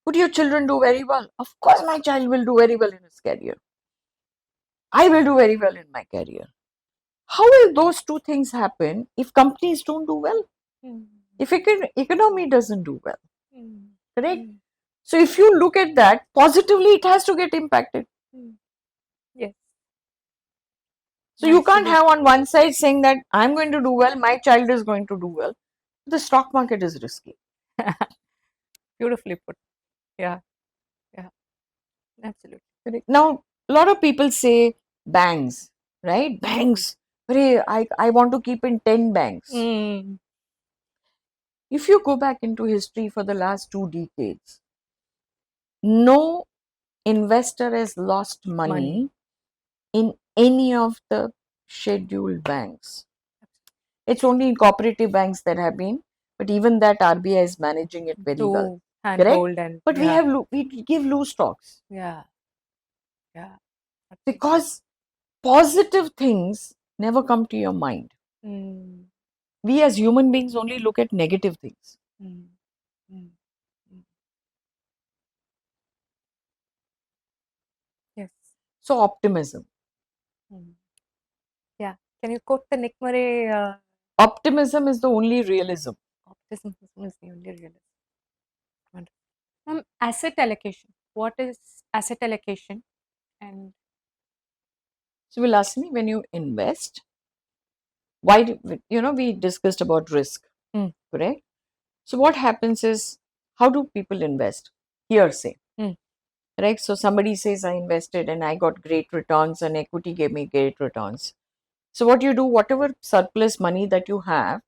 would your children do very well? Of course, my child will do very well in his career. I will do very well in my career. How will those two things happen if companies don't do well? If economy doesn't do well? Correct? So if you look at that, positively it has to get impacted. Yes. So you can't have on one side saying that I'm going to do well, my child is going to do well. The stock market is risky. Beautifully put. Yeah. Yeah. Absolutely. Correct. Now, a lot of people say banks, right? Banks. I want to keep in 10 banks. If you go back into history for the last 2 decades, no investor has lost money in any of the scheduled banks. It's only in cooperative banks that have been, but even that RBI is managing it very well. Correct? But we give loose stocks. Yeah. Because positive things never come to your mind. We as human beings only look at negative things. Yes. So optimism. Yeah. Can you quote the Nick Murray? Optimism is the only realism. Optimism is the only realism. Asset allocation. What is asset allocation? And So we'll ask me, when you invest, why we discussed about risk, correct? So what happens is, how do people invest? Hearsay, right? So somebody says, I invested and I got great returns and equity gave me great returns. So what you do, whatever surplus money that you have,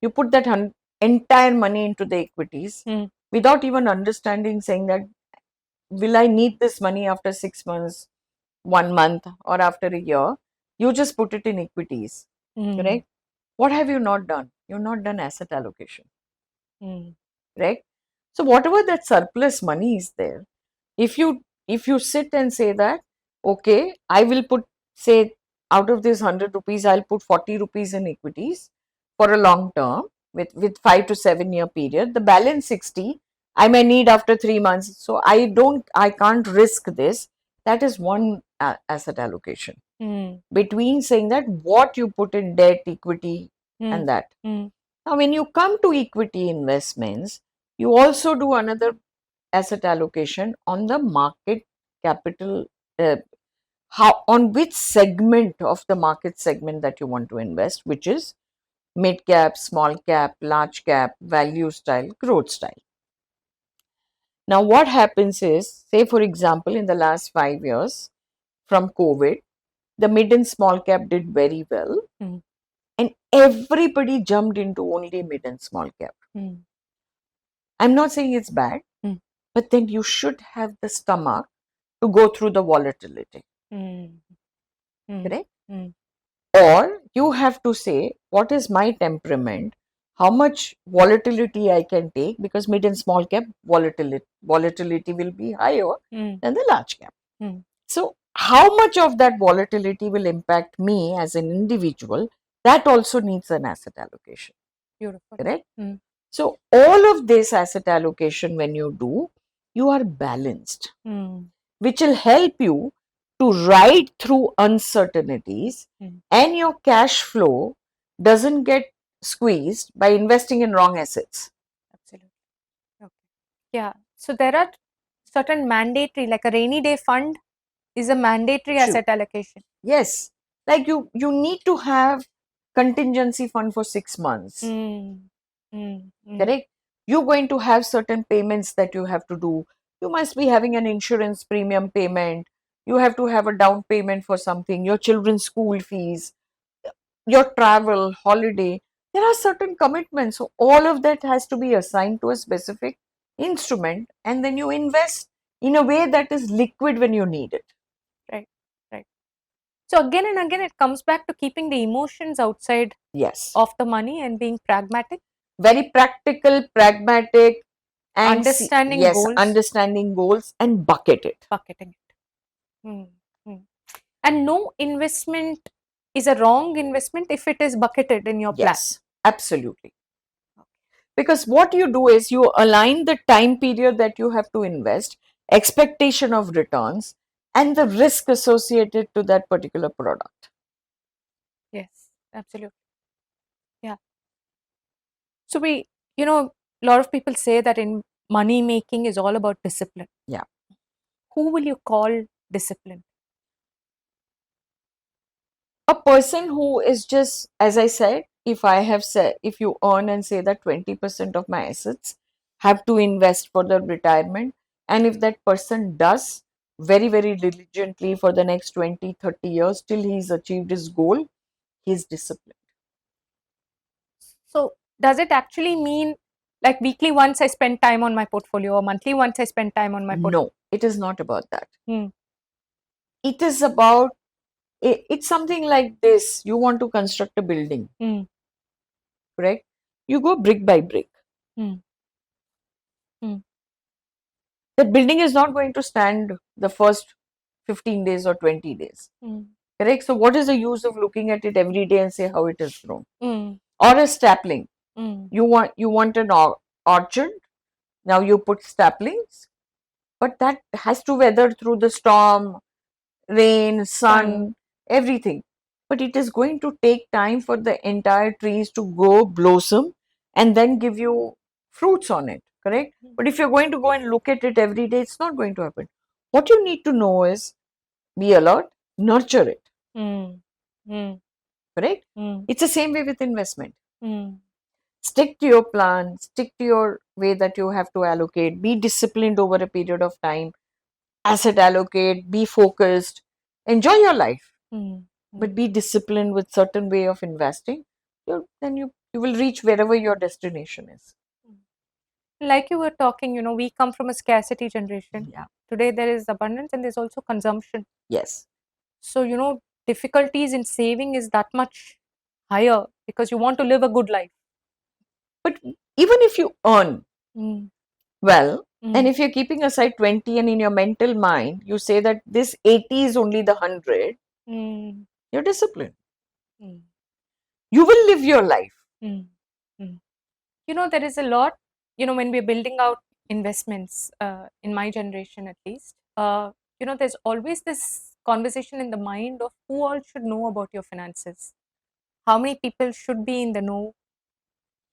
you put that entire money into the equities without even understanding, saying that, will I need this money after 6 months, 1 month, or after a year? You just put it in equities, correct? What have you not done? You've not done asset allocation, right? So whatever that surplus money is there, if you sit and say that, okay, I will put, say, out of this 100 rupees, I'll put 40 rupees in equities for a long term with 5 to 7 year period. The balance 60 I may need after 3 months. So I can't risk this. That is one asset allocation. Between saying that what you put in debt, equity, and that. Now, when you come to equity investments, you also do another asset allocation on the market capital, on which segment of the market segment that you want to invest, which is mid cap, small cap, large cap, value style, growth style. Now, what happens is, say for example, in the last 5 years from COVID, the mid and small cap did very well, and everybody jumped into only mid and small cap. I'm not saying it's bad, but then you should have the stomach to go through the volatility, correct? Or you have to say, what is my temperament? How much volatility I can take, because mid and small cap volatility will be higher than the large cap. So how much of that volatility will impact me as an individual? That also needs an asset allocation. Beautiful. Correct? So all of this asset allocation, when you do, you are balanced, which will help you to ride through uncertainties, and your cash flow doesn't get squeezed by investing in wrong assets. Absolutely. Okay. Yeah. So there are certain mandatory, like a rainy day fund is a mandatory asset allocation. Yes. Like you need to have contingency fund for 6 months. Correct? You're going to have certain payments that you have to do. You must be having an insurance premium payment. You have to have a down payment for something, your children's school fees, your travel, holiday. There are certain commitments. So all of that has to be assigned to a specific instrument, and then you invest in a way that is liquid when you need it. Right. So again and again, it comes back to keeping the emotions outside of the money and being pragmatic. Very practical, pragmatic, and understanding goals and bucketing it. And no investment is a wrong investment if it is bucketed in your plan. Yes, absolutely. Because what you do is you align the time period that you have to invest, expectation of returns, and the risk associated to that particular product. Yes, absolutely. Yeah. So a lot of people say that in money making is all about discipline. Yeah. Who will you call disciplined? A person who is just, as I said, if you earn and say that 20% of my assets have to invest for the retirement, and if that person does very, very diligently for the next 20, 30 years till he's achieved his goal, he's disciplined. So does it actually mean like weekly once I spend time on my portfolio, or monthly once I spend time on my portfolio? No, it is not about that. It is about, it's something like this. You want to construct a building, correct? You go brick by brick. That building is not going to stand the first 15 days or 20 days. Correct? So what is the use of looking at it every day and say how it has grown? Or a stapling. You want an orchard. Now you put staplings, but that has to weather through the storm, rain, sun, everything. But it is going to take time for the entire trees to grow, blossom, and then give you fruits on it, correct? But if you're going to go and look at it every day, it's not going to happen. What you need to know is be alert, nurture it, correct? It's the same way with investment. Stick to your plan, stick to your way that you have to allocate, be disciplined over a period of time, asset allocate, be focused, enjoy your life, but be disciplined with certain way of investing. Then you will reach wherever your destination is. Like you were talking, we come from a scarcity generation. Yeah. Today there is abundance and there's also consumption. Yes. So, difficulties in saving is that much higher because you want to live a good life. But even if you earn well, and if you're keeping aside 20 and in your mental mind, you say that this 80 is only the 100, you're disciplined. You will live your life. There is a lot, when we're building out investments, in my generation at least, there's always this conversation in the mind of who all should know about your finances. How many people should be in the know?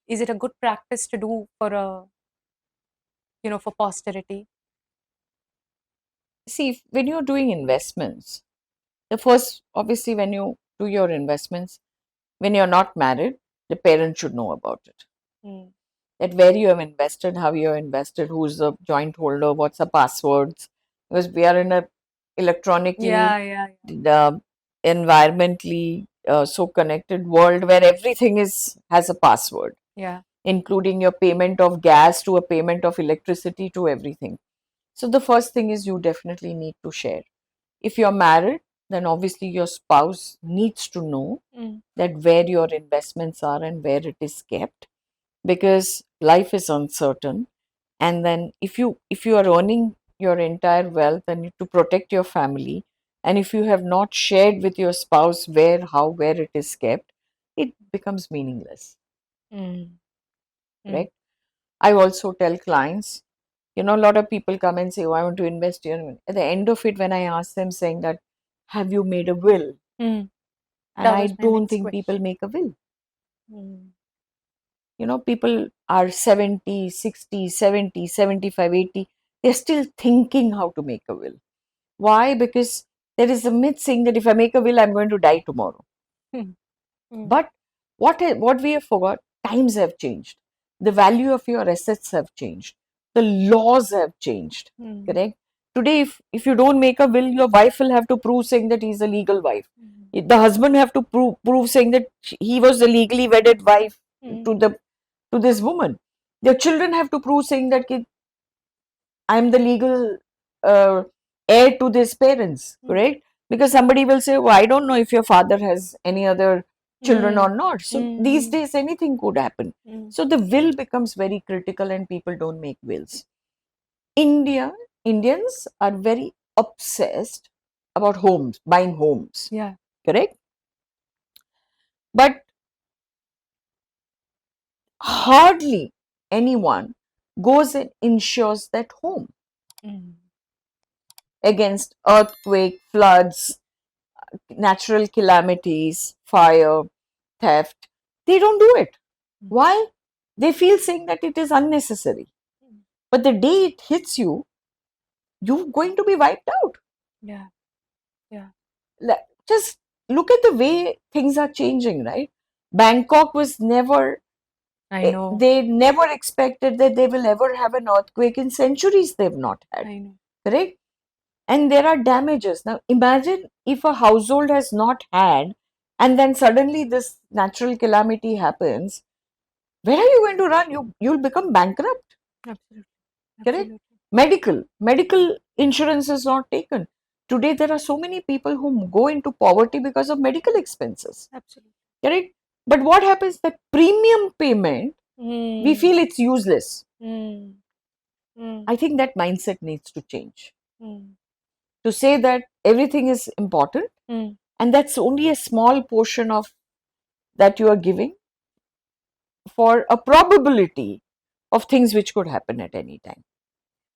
Is it a good practice to do for posterity? See, when you're doing investments, the first, obviously, when you do your investments, when you're not married, the parents should know about it. That where you have invested, how you have invested, who's the joint holder, what's the passwords, because we are in a electronically, the environmentally so connected world where everything has a password, including your payment of gas to a payment of electricity to everything. So the first thing is you definitely need to share. If you're married, then obviously your spouse needs to know that where your investments are and where it is kept, because life is uncertain. And then if you are earning your entire wealth and to protect your family, and if you have not shared with your spouse where it is kept, it becomes meaningless. Right? I also tell clients, a lot of people come and say, oh, I want to invest here. At the end of it, when I ask them saying that, have you made a will? And I don't think people make a will. People are 70, 60, 70, 75, 80. They're still thinking how to make a will. Why? Because there is a myth saying that if I make a will, I'm going to die tomorrow. But what we have forgot, times have changed. The value of your assets have changed. The laws have changed. Correct? Today, if you don't make a will, your wife will have to prove saying that he's a legal wife. The husband have to prove saying that he was the legally wedded wife to this woman. Their children have to prove saying that I'm the legal heir to these parents, correct? Because somebody will say, well, I don't know if your father has any other children or not. So these days, anything could happen. So the will becomes very critical and people don't make wills. Indians are very obsessed about homes, buying homes. Yeah. Correct? But hardly anyone goes and insures that home against earthquake, floods, natural calamities, fire, theft. They don't do it. Why? They feel saying that it is unnecessary. But the day it hits you, you're going to be wiped out. Yeah. Just look at the way things are changing, right? Bangkok was never, I know. They never expected that they will ever have an earthquake in centuries they've not had. I know. Correct? And there are damages. Now imagine if a household has not had and then suddenly this natural calamity happens, where are you going to run? You'll become bankrupt. Absolutely. Correct? Medical insurance is not taken. Today there are so many people who go into poverty because of medical expenses. Absolutely. Correct? But what happens? That premium payment, we feel it's useless. I think that mindset needs to change. To say that everything is important and that's only a small portion of that you are giving for a probability of things which could happen at any time.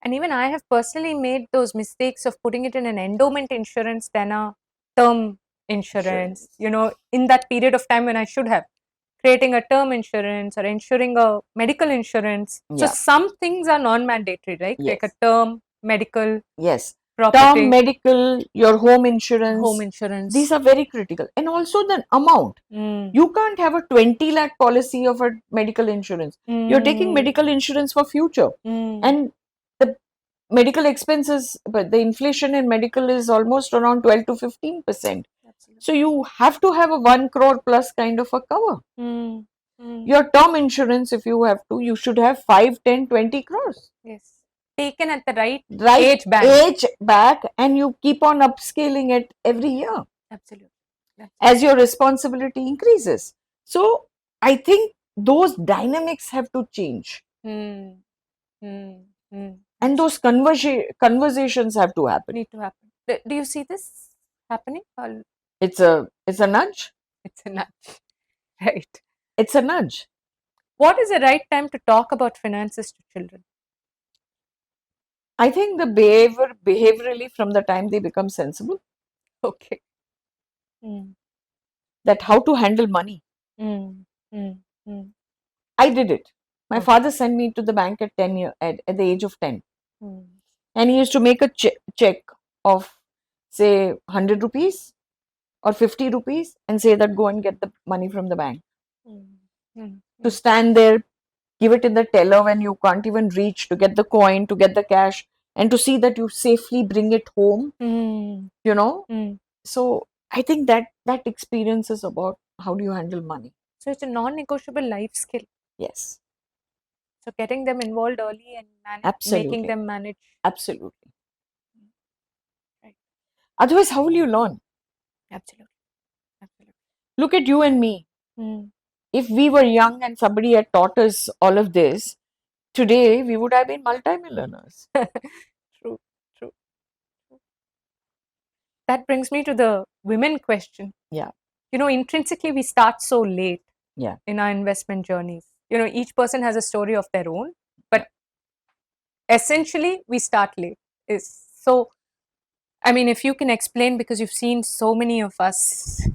And even I have personally made those mistakes of putting it in an endowment insurance than a term insurance, in that period of time when I should have creating a term insurance or ensuring a medical insurance. So Yeah. some things are non-mandatory, right? Yes. Like a term, medical, Yes. property, Term, medical, your home insurance. home insurance. These are very critical. And also the amount. You can't have a 20 lakh policy of a medical insurance. You're taking medical insurance for future. And the medical expenses, but the inflation in medical is almost around 12 to 15%. Absolutely. So you have to have a 1 crore plus kind of a cover. Your term insurance, if you have to, you should have 5, 10, 20 crores. Yes. Taken at the right age back, and you keep on upscaling it every year. Absolutely. As your responsibility increases. So I think those dynamics have to change. And those conversations have to happen. Need to happen. Do you see this happening? It's a nudge. It's a nudge. Right. It's a nudge. What is the right time to talk about finances to children? I think the behaviorally from the time they become sensible. Okay. That how to handle money. I did it. My father sent me to the bank at 10 years, at the age of 10. And he used to make a check of, say, 100 rupees or 50 rupees and say that go and get the money from the bank. To stand there, give it in the teller when you can't even reach, to get the coin, to get the cash, and to see that you safely bring it home. So I think that experience is about how do you handle money. So it's a non-negotiable life skill. Yes. So getting them involved early and making them manage. Absolutely. Right. Otherwise, how will you learn? Absolutely. Look at you and me. If we were young and somebody had taught us all of this, today we would have been multimillionaires. True. That brings me to the women question. Yeah. Intrinsically, we start so late in our investment journeys. Each person has a story of their own, but essentially we start late. So, I mean, if you can explain, because you've seen so many of us.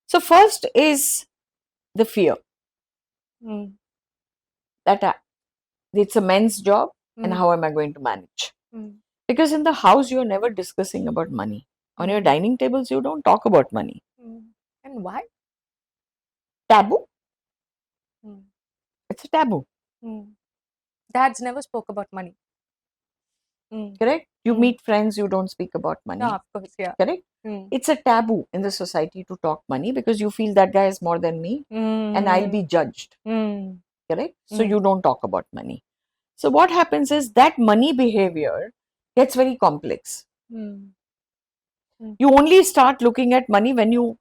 So first is the fear that it's a men's job and how am I going to manage? Because in the house, you're never discussing about money. On your dining tables, you don't talk about money. And why? Taboo. It's a taboo. Dads never spoke about money. Correct? You meet friends, you don't speak about money. No, of course, yeah. Correct? It's a taboo in the society to talk money because you feel that guy is more than me and I'll be judged. Correct? So you don't talk about money. So what happens is that money behavior gets very complex. You only start looking at money when you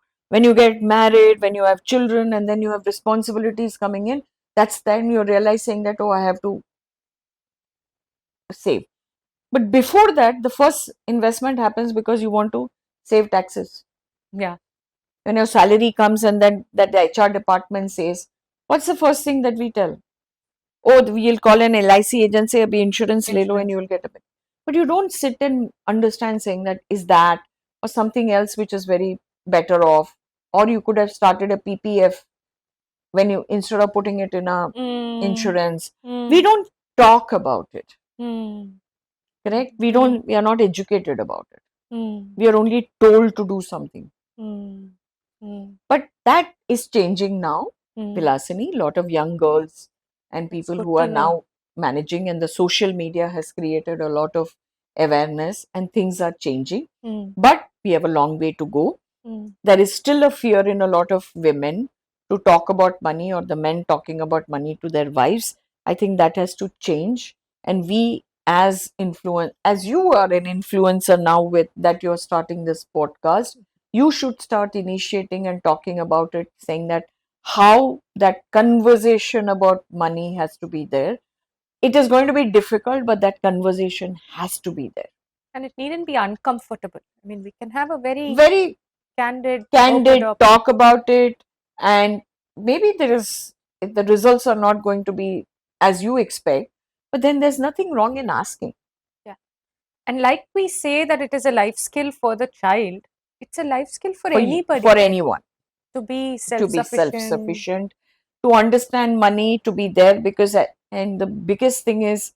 get married, when you have children, and then you have responsibilities coming in. That's then you're realizing that, oh, I have to save. But before that, the first investment happens because you want to save taxes. Yeah. When your salary comes and then that the HR department says, what's the first thing that we tell? Oh, we'll call an LIC agent, say, abhi insurance le lo and you will get a bit. But you don't sit and understand saying that is that or something else which is very better off. Or you could have started a PPF when you, instead of putting it in a insurance. We don't talk about it. Correct? We are not educated about it. We are only told to do something. But that is changing now. Vilasini, a lot of young girls and people who are now managing, and the social media has created a lot of awareness and things are changing. But we have a long way to go. There is still a fear in a lot of women to talk about money, or the men talking about money to their wives. I think that has to change. And we as you are an influencer now with that you're starting this podcast, you should start initiating and talking about it, saying that how that conversation about money has to be there. It is going to be difficult, but that conversation has to be there. And it needn't be uncomfortable. I mean, we can have a very candid talk about it, and maybe the results are not going to be as you expect, but then there's nothing wrong in asking. Yeah. And like we say that it is a life skill for the child, it's a life skill for for anybody, for right? anyone To be to be self-sufficient. self-sufficient, to understand money, to be there. Because and the biggest thing is,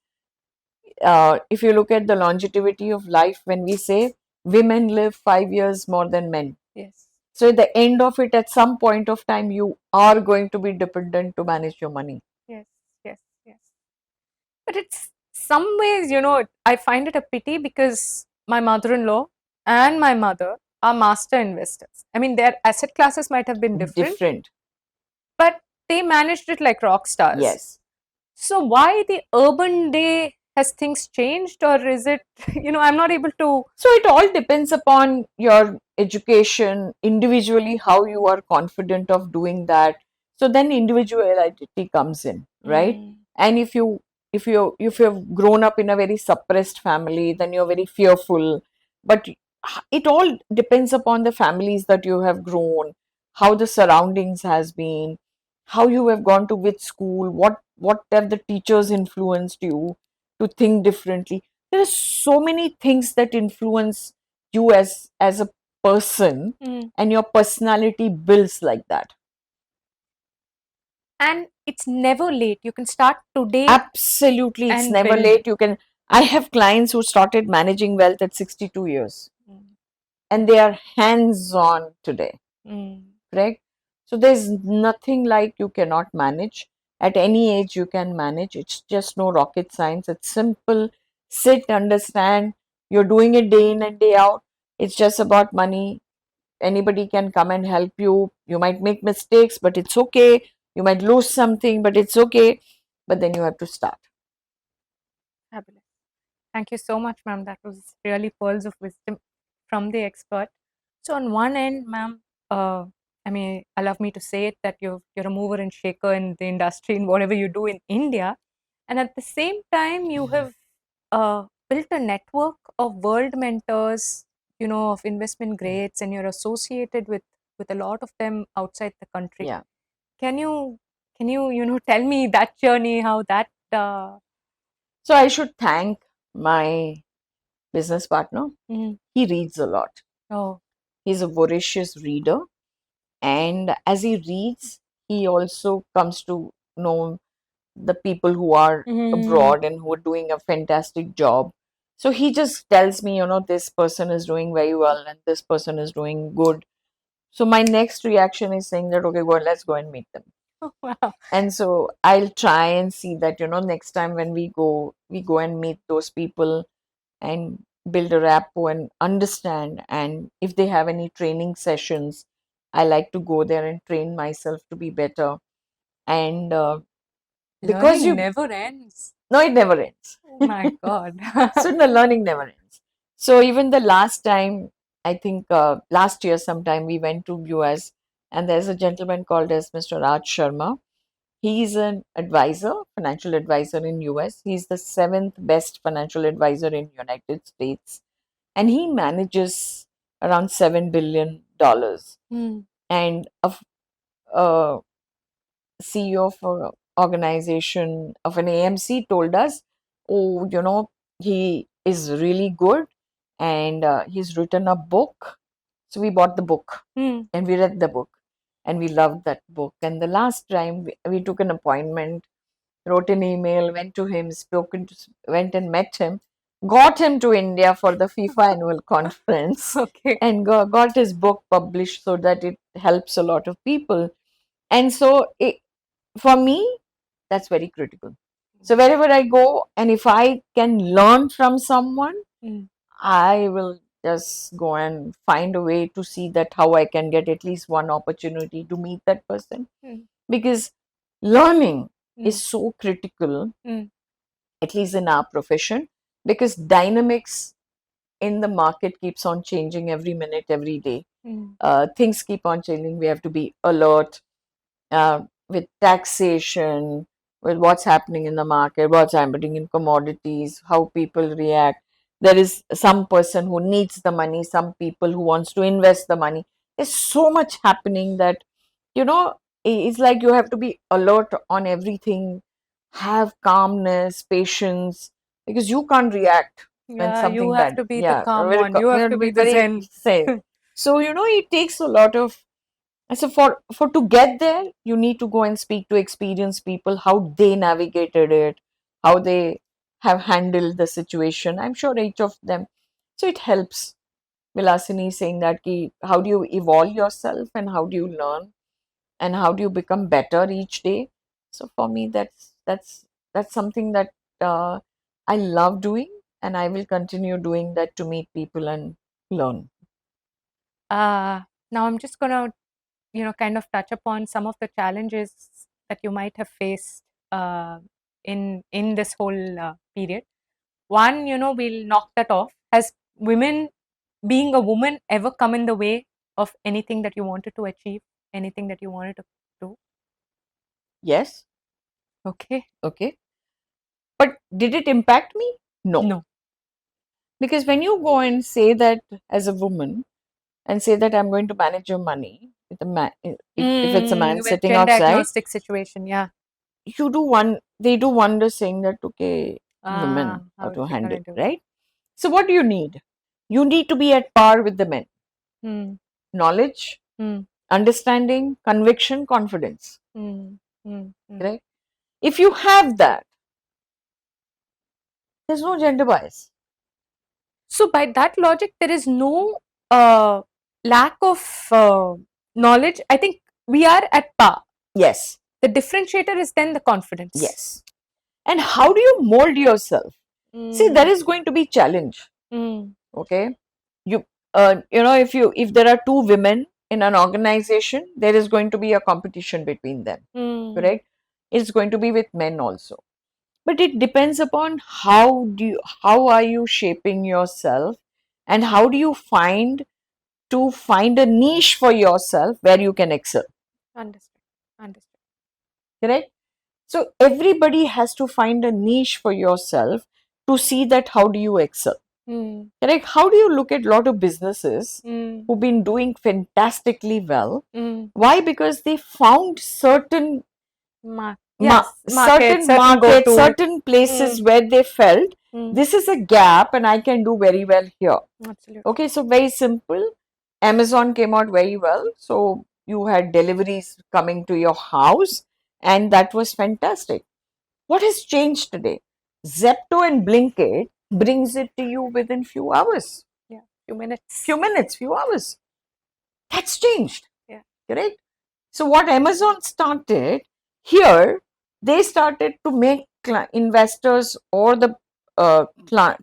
if you look at the longevity of life, when we say women live 5 years more than men, Yes. so at the end of it, at some point of time, you are going to be dependent to manage your money. Yes, yes, yes. But it's some ways, I find it a pity because my mother-in-law and my mother are master investors. I mean, their asset classes might have been different, but they managed it like rock stars. Yes. So why the urban day, has things changed, or is it, I'm not able to. So it all depends upon your education, individually, how you are confident of doing that. So then individuality comes in, right? And if you've grown up in a very suppressed family, then you're very fearful. But it all depends upon the families that you have grown, how the surroundings has been, how you have gone to which school, what have the teachers influenced you to think differently. There are so many things that influence you as a person, and your personality builds like that. And it's never late. You can start today. Absolutely, it's and never build. late. I have clients who started managing wealth at 62 years, and they are hands on today, correct? So there's nothing like you cannot manage. At any age you can manage. It's just no rocket science. It's simple. Sit, understand. You're doing it day in and day out. It's just about money. Anybody can come and help you. You might make mistakes, but it's okay. You might lose something, but it's okay. But then you have to start. Fabulous. Thank you so much, ma'am. That was really pearls of wisdom from the expert. So on one end, ma'am, I mean, allow me to say it that you're a mover and shaker in the industry in whatever you do in India, and at the same time, you have built a network of world mentors, of investment grades, and you're associated with a lot of them outside the country. Yeah. Can you tell me that journey, how that? So I should thank my business partner. He reads a lot. Oh. He's a voracious reader. And as he reads, he also comes to know the people who are abroad and who are doing a fantastic job. So he just tells me, this person is doing very well and this person is doing good. So my next reaction is saying that, okay, well, let's go and meet them. Oh, wow. And so I'll try and see that, next time when we go and meet those people and build a rapport and understand. And if they have any training sessions, I like to go there and train myself to be better. And because learning never ends. No, it never ends. Oh my God. So the learning never ends. So even the last time, I think last year sometime, we went to US, and there's a gentleman called as Mr. Raj Sharma. He's an advisor, financial advisor in US. He's the seventh best financial advisor in United States, and he manages around $7 billion. And a CEO of an organization of an AMC told us, oh, he is really good, and he's written a book. So we bought the book and we read the book, and we loved that book. And the last time we took an appointment, wrote an email, went to him, went and met him, got him to India for the FIFA annual conference, Okay. and got his book published so that it helps a lot of people. And so for me, that's very critical. So wherever I go, and if I can learn from someone, I will just go and find a way to see that how I can get at least one opportunity to meet that person. Because learning is so critical, at least in our profession, because dynamics in the market keeps on changing every minute, every day. Things keep on changing. We have to be alert with taxation, with what's happening in the market, what's happening in commodities, how people react. There is some person who needs the money, some people who wants to invest the money. There's so much happening that, it's like you have to be alert on everything, have calmness, patience, because you can't react when something you have bad. to be the calm one. You You have to be the very zen. say. So, it takes a lot of, so for to get there, you need to go and speak to experienced people, how they navigated it, how they have handled the situation. I'm sure each of them. So it helps. Vilasini saying that how do you evolve yourself and how do you learn and how do you become better each day. So for me, that's something that uh, I love doing, and I will continue doing that to meet people and learn. Now I'm just gonna, kind of touch upon some of the challenges that you might have faced in this whole period. One, we'll knock that off. Has women, being a woman, ever come in the way of anything that you wanted to achieve, anything that you wanted to do? Yes. Okay. Okay. But did it impact me? No. No. Because when you go and say that as a woman and say that I'm going to manage your money with a man, if it's a man With sitting gender outside, agnostic situation, yeah. they do wonder saying that, okay, women, how How to is it handle gonna it, do? right? So what do you need? You need to be at par with the men. Hmm. Knowledge, Hmm. understanding, conviction, confidence, Hmm. Hmm. Hmm. right? If you have that, there's no gender bias. So by that logic, there is no lack of knowledge. I think we are at par. Yes, The differentiator is then the confidence. yes. And how do you mold yourself? See, there is going to be challenge. Okay, you if there are two women in an organization, there is going to be a competition between them. Correct? It's going to be with men also. But it depends upon how are you shaping yourself, and how do you find a niche for yourself where you can excel. Understood. Understood. Correct? So everybody has to find a niche for yourself to see that how do you excel. Correct? How do you look at a lot of businesses who've been doing fantastically well? Why? Because they found certain Market, certain markets, go-to. certain places where they felt this is a gap and I can do very well here. Absolutely. Okay, so very simple. Amazon came out very well. So you had deliveries coming to your house, and that was fantastic. What has changed today? Zepto and Blinkit brings it to you within few hours. Yeah, few minutes. Few minutes, few hours. That's changed. Yeah. Correct? So what Amazon started here, they started to make investors or the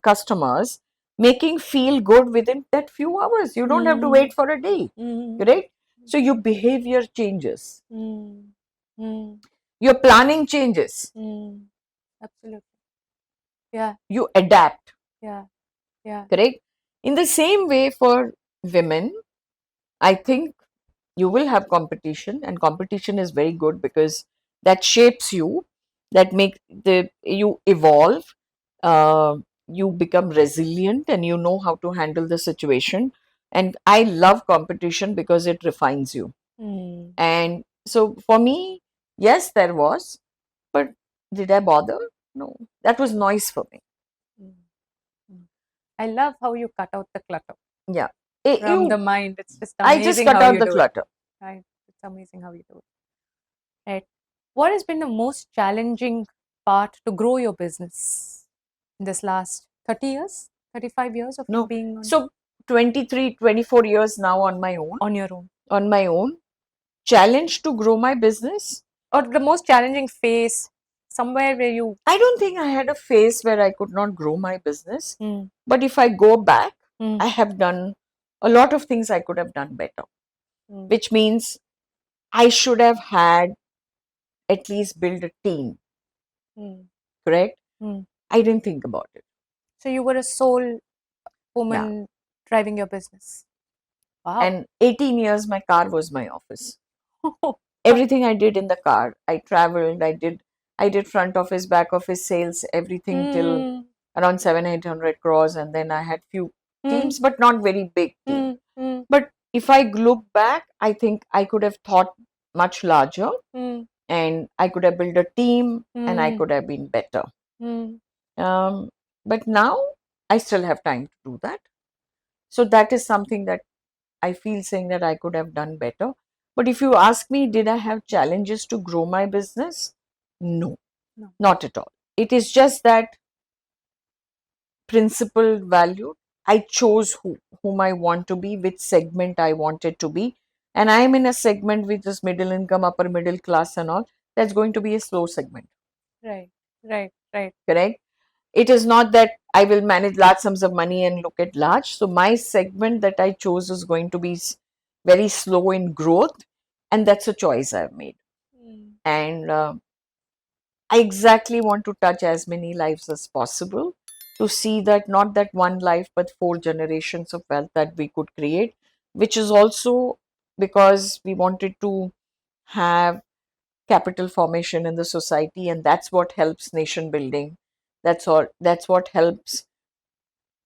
customers making feel good within that few hours. You don't have to wait for a day. Correct? So your behavior changes. Your planning changes. Absolutely. Yeah. You adapt. Yeah. Yeah. Correct? In the same way for women, I think you will have competition, and competition is very good because that shapes you, that make you evolve, uh, you become resilient, and you know how to handle the situation. And I love competition because it refines you. And so for me, yes, there was, but did I bother? No, that was noise for me. I love how you cut out the clutter Yeah. from the mind. It's just I just amazing cut how out you the do it. clutter. Right. It's amazing how you do it. Right. What has been the most challenging part to grow your business in this last 30 years, 35 years of you No. being So 23, 24 years now on my own. on your own? On my own. Challenge to grow my business? Or the most challenging phase, somewhere where you... I don't think I had a phase where I could not grow my business. But if I go back, I have done a lot of things I could have done better. Which means I should have had at least build a team. Correct? I didn't think about it. So you were a sole woman driving your business. Wow. And 18 years, my car was my office. Everything I did in the car. I traveled, I did front office, back office, sales, everything till around 700-800 crores. And then I had few teams, but not very big team. But if I look back, I think I could have thought much larger, and I could have built a team, and I could have been better. But now I still have time to do that. So that is something that I feel saying that I could have done better. But if you ask me, did I have challenges to grow my business? No, not at all. It is just that principle value. I chose whom I want to be, which segment I wanted to be. And I am in a segment which is middle income, upper middle class, and all. That's going to be a slow segment. Right, right, right. Correct? It is not that I will manage large sums of money and look at large. So, my segment that I chose is going to be very slow in growth. And that's a choice I've made. And I exactly want to touch as many lives as possible to see that not that one life, but 4 generations of wealth that we could create, which is also because we wanted to have capital formation in the society, and that's what helps nation building. That's all. That's what helps,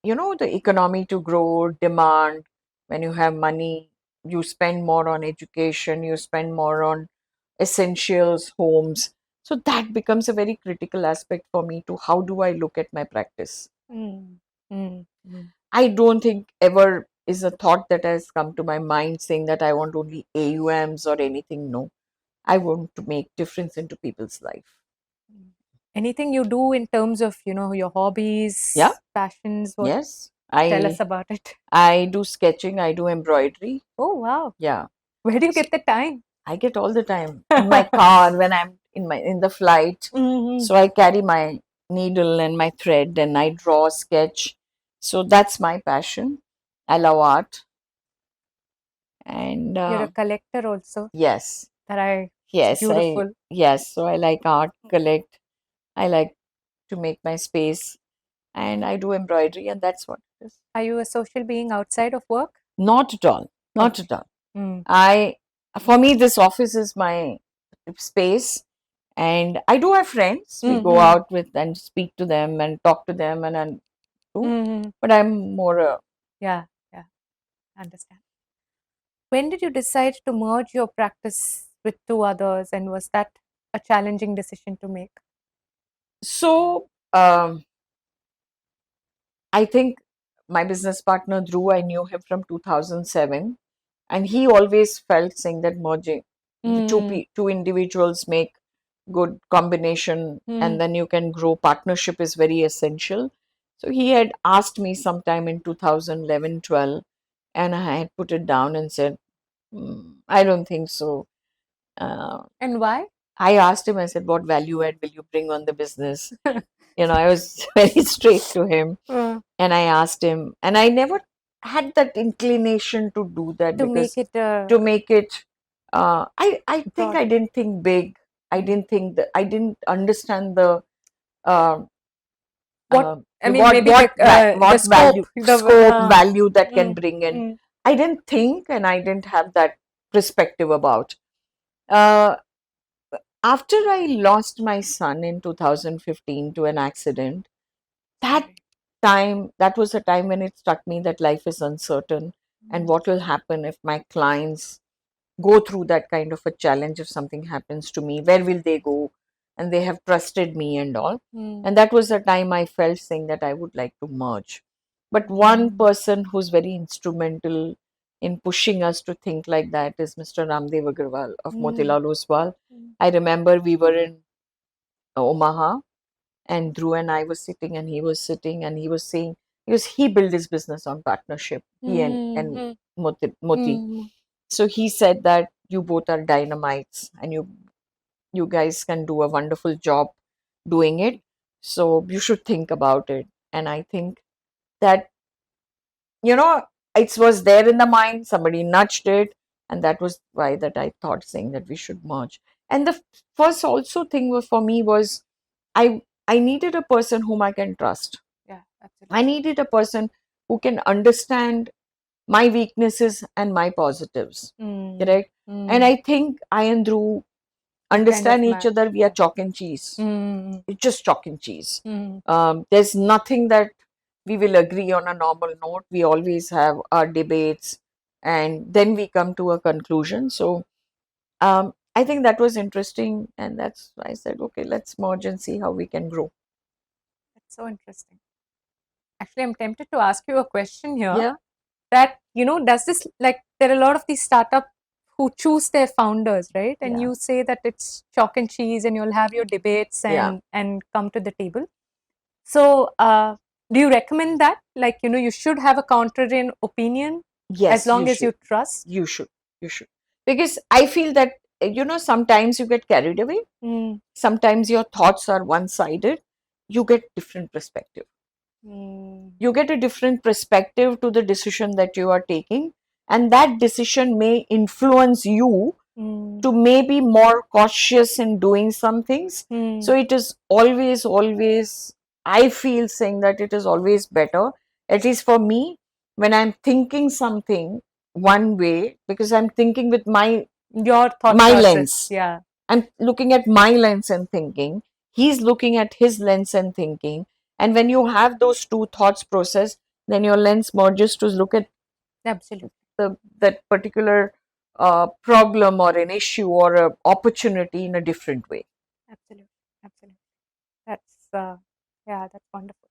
the economy to grow, demand. When you have money, you spend more on education, you spend more on essentials, homes. So that becomes a very critical aspect for me to how do I look at my practice. I don't think ever is a thought that has come to my mind saying that I want only AUMs or anything. No, I want to make difference into people's life. Anything you do in terms of, your hobbies, Yeah. passions? Yes. Tell us about it. I do sketching, I do embroidery. Oh, wow. Yeah. Where do you get the time? I get all the time in my car when I'm in the flight. So I carry my needle and my thread and I draw, sketch. So that's my passion. I love art. And You're a collector also. yes. It's beautiful. Yes. So I like art, collect. I like to make my space. And I do embroidery, and that's what it is. Are you a social being outside of work? Not at all. Not at all. For me, this office is my space, and I do have friends. We go out with and speak to them and talk to them, and but I'm more. Yeah, understand. When did you decide to merge your practice with 2 others, and was that a challenging decision to make? So, I think my business partner Dhruv, I knew him from 2007, and he always felt saying that merging two individuals make good combination, and then you can grow. Partnership is very essential. So he had asked me sometime in 2011-12, and I had put it down and said, I don't think so. And why? I asked him, I said, what value add will you bring on the business? I was very straight to him. And I asked him, and I never had that inclination to do that To because make it I think I didn't think big. I didn't think that I didn't understand the what value the scope value that can bring in. I didn't think, and I didn't have that perspective about. After I lost my son in 2015 to an accident, that was a time when it struck me that life is uncertain, and what will happen if my clients go through that kind of a challenge. If something happens to me, where will they go? And they have trusted me and all. And that was the time I felt saying that I would like to merge. But one person who's very instrumental in pushing us to think like that is Mr. Ramdev Agarwal of Motilal Oswal. I remember we were in Omaha, and Dhruv and I was sitting, and he was sitting, and he was saying, because he built his business on partnership, he and Moti. So he said that you both are dynamites, and you guys can do a wonderful job doing it. So you should think about it. And I think that, it was there in the mind, somebody nudged it, and that was why that I thought saying that we should merge. And the first also thing for me was I needed a person whom I can trust. Yeah, absolutely. I needed a person who can understand my weaknesses and my positives. Correct? And I think I and Dhruv understand each other. We are chalk and cheese. It's just chalk and cheese. There's nothing that we will agree on a normal note. We always have our debates, and then we come to a conclusion. So I think that was interesting, and that's why I said, okay, let's merge and see how we can grow. That's so interesting. Actually, I'm tempted to ask you a question here. Yeah. that, does this, like, there are a lot of these startups who choose their founders, right? And Yeah. you say that it's chalk and cheese and you'll have your debates Yeah. and come to the table. So, do you recommend that? Like, you should have a contrarian opinion as Yes, you long as you should. trust? You should. You should. Because I feel that, sometimes you get carried away. Mm, Sometimes your thoughts are one-sided. You get different perspective. mm, You get a different perspective to the decision that you are taking, and that decision may influence you mm, to maybe more cautious in doing some things. mm. So it is always, I feel saying that it is always better, at least for me, when I'm thinking something one way, because I'm thinking with Your thought my process, lens. yeah. I'm looking at my lens and thinking. He's looking at his lens and thinking. And when you have those two thoughts process, then your lens merges to look at Absolutely. that particular problem or an issue or an opportunity in a different way. Absolutely. Absolutely. That's, yeah, that's wonderful.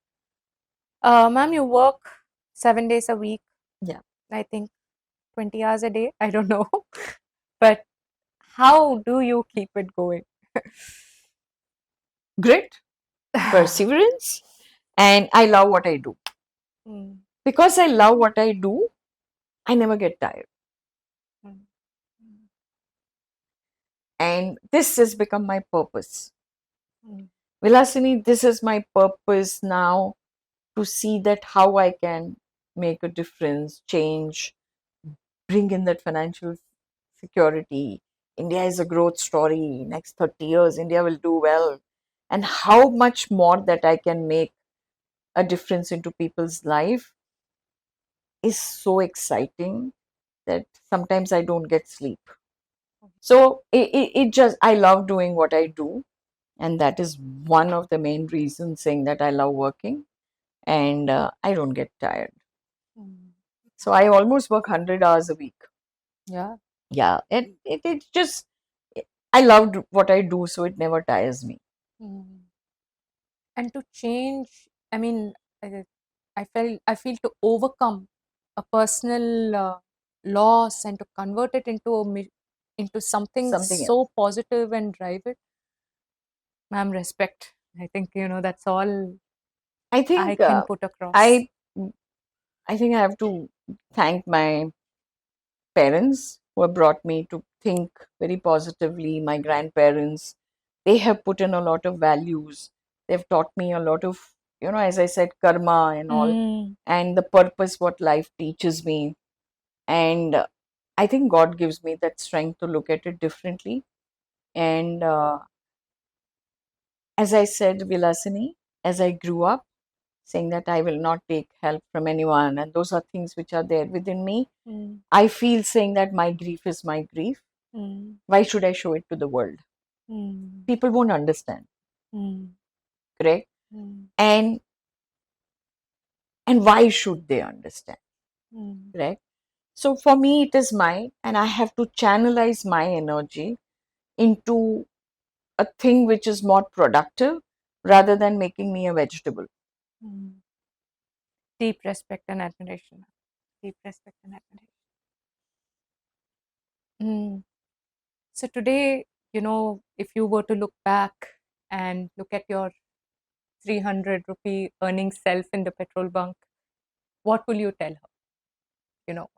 Ma'am, you work 7 days a week, Yeah. I think 20 hours a day. I don't know. But how do you keep it going? Grit, perseverance, and I love what I do. Mm, Because I love what I do, I never get tired. mm, And this has become my purpose. mm, Vilasini, this is my purpose now, to see that how I can make a difference, change, bring in that financial security. India is a growth story. Next 30 years, India will do well. And how much more that I can make a difference into people's life is so exciting that sometimes I don't get sleep. So it just, I love doing what I do. And that is one of the main reasons saying that I love working, and I don't get tired. mm. So I almost work 100 hours a week. Yeah. Yeah. And it just, I loved what I do, so it never tires me. Mm. And to change, I mean, I feel to overcome a personal loss and to convert it into something Something else. so positive and drive it. Ma'am, respect. I think, that's all I I think can put across. I I think I have to thank my parents who have brought me to think very positively. My grandparents, they have put in a lot of values. They've taught me a lot of, as I said, karma and all, Mm, and the purpose what life teaches me. And I think God gives me that strength to look at it differently. And as I said, Vilasini, as I grew up, saying that I will not take help from anyone, and those are things which are there within me. mm, I feel saying that my grief is my grief. mm, Why should I show it to the world? mm, People won't understand, mm, correct? mm, And why should they understand, mm, correct? So for me, it is mine, and I have to channelize my energy into a thing which is more productive rather than making me a vegetable. mm. Deep respect and admiration. Deep respect and admiration. Mm. So today, if you were to look back and look at your 300 rupee earning self in the petrol bunk, what will you tell her? You know,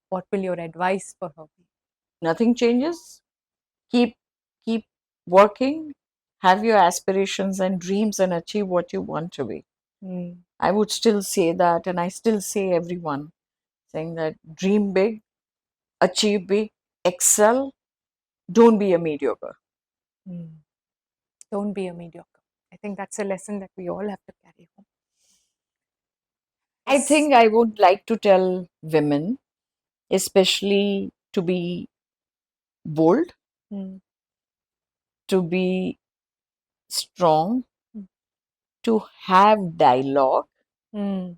what will your advice for her be? Nothing changes. Keep working, have your aspirations and dreams, and achieve what you want to be. Mm, I would still say that, and I still say everyone saying that dream big, achieve big, excel, don't be a mediocre. mm. Don't be a mediocre. I think that's a lesson that we all have to carry home. I Yes. think I would like to tell women, especially, to be bold, Mm, to be strong, mm, to have dialogue, mm,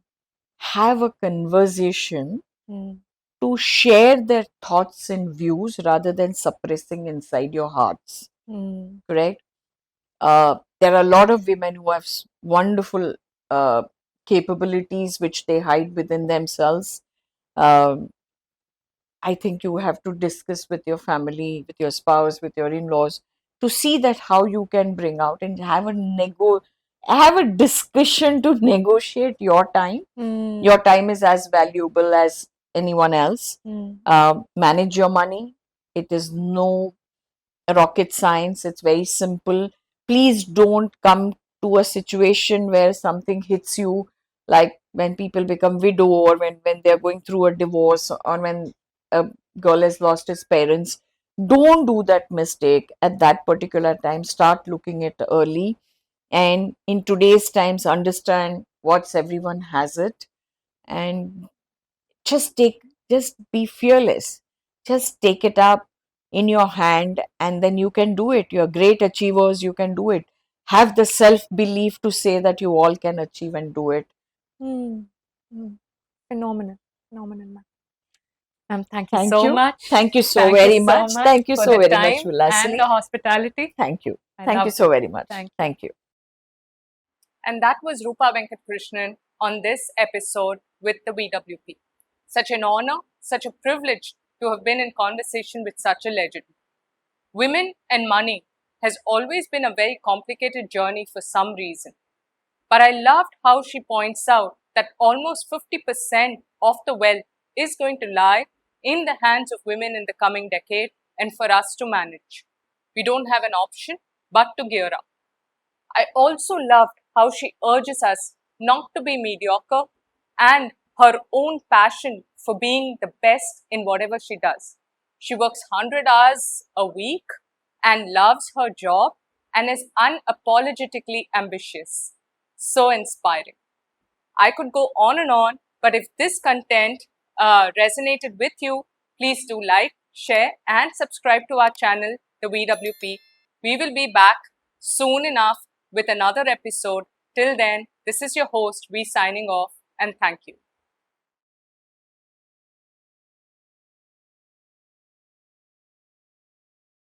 have a conversation, mm, to share their thoughts and views rather than suppressing inside your hearts. mm, Correct? There are a lot of women who have wonderful uh, capabilities which they hide within themselves. I think you have to discuss with your family, with your spouse, with your in-laws to see that how you can bring out and have a discussion to negotiate your time. Your time is as valuable as anyone else. Manage your money. It is no rocket science. It's very simple. Please don't come to a situation where something hits you, like when people become widow, or when they're going through a divorce, or when a girl has lost his parents. Don't do that mistake at that particular time. Start looking at early, and in today's times understand what's everyone has it, and just take just be fearless. Just take it up in your hand, and then you can do it. You're great achievers, you can do it. Have the self belief to say that you all can achieve and do it. Phenomenal, phenomenal, ma'am. Thank you Thank so you. much. Thank you so Thank very you so much. much Thank you for so the very much, time and Vilasini. the hospitality. Thank you. I Thank you loved so it. very much. Thank you. Thank you. And that was Roopa Venkatkrishnan on this episode with the VWP. Such an honor, such a privilege to have been in conversation with such a legend. Women and money has always been a very complicated journey for some reason. But I loved how she points out that almost 50% of the wealth is going to lie in the hands of women in the coming decade and for us to manage. We don't have an option but to gear up. I also loved how she urges us not to be mediocre and her own passion for being the best in whatever she does. She works 100 hours a week and loves her job and is unapologetically ambitious. So inspiring. I could go on, but if this content resonated with you, please do like, share, and subscribe to our channel, the VWP. We will be back soon enough with another episode. Till then, this is your host, V signing off, and thank you.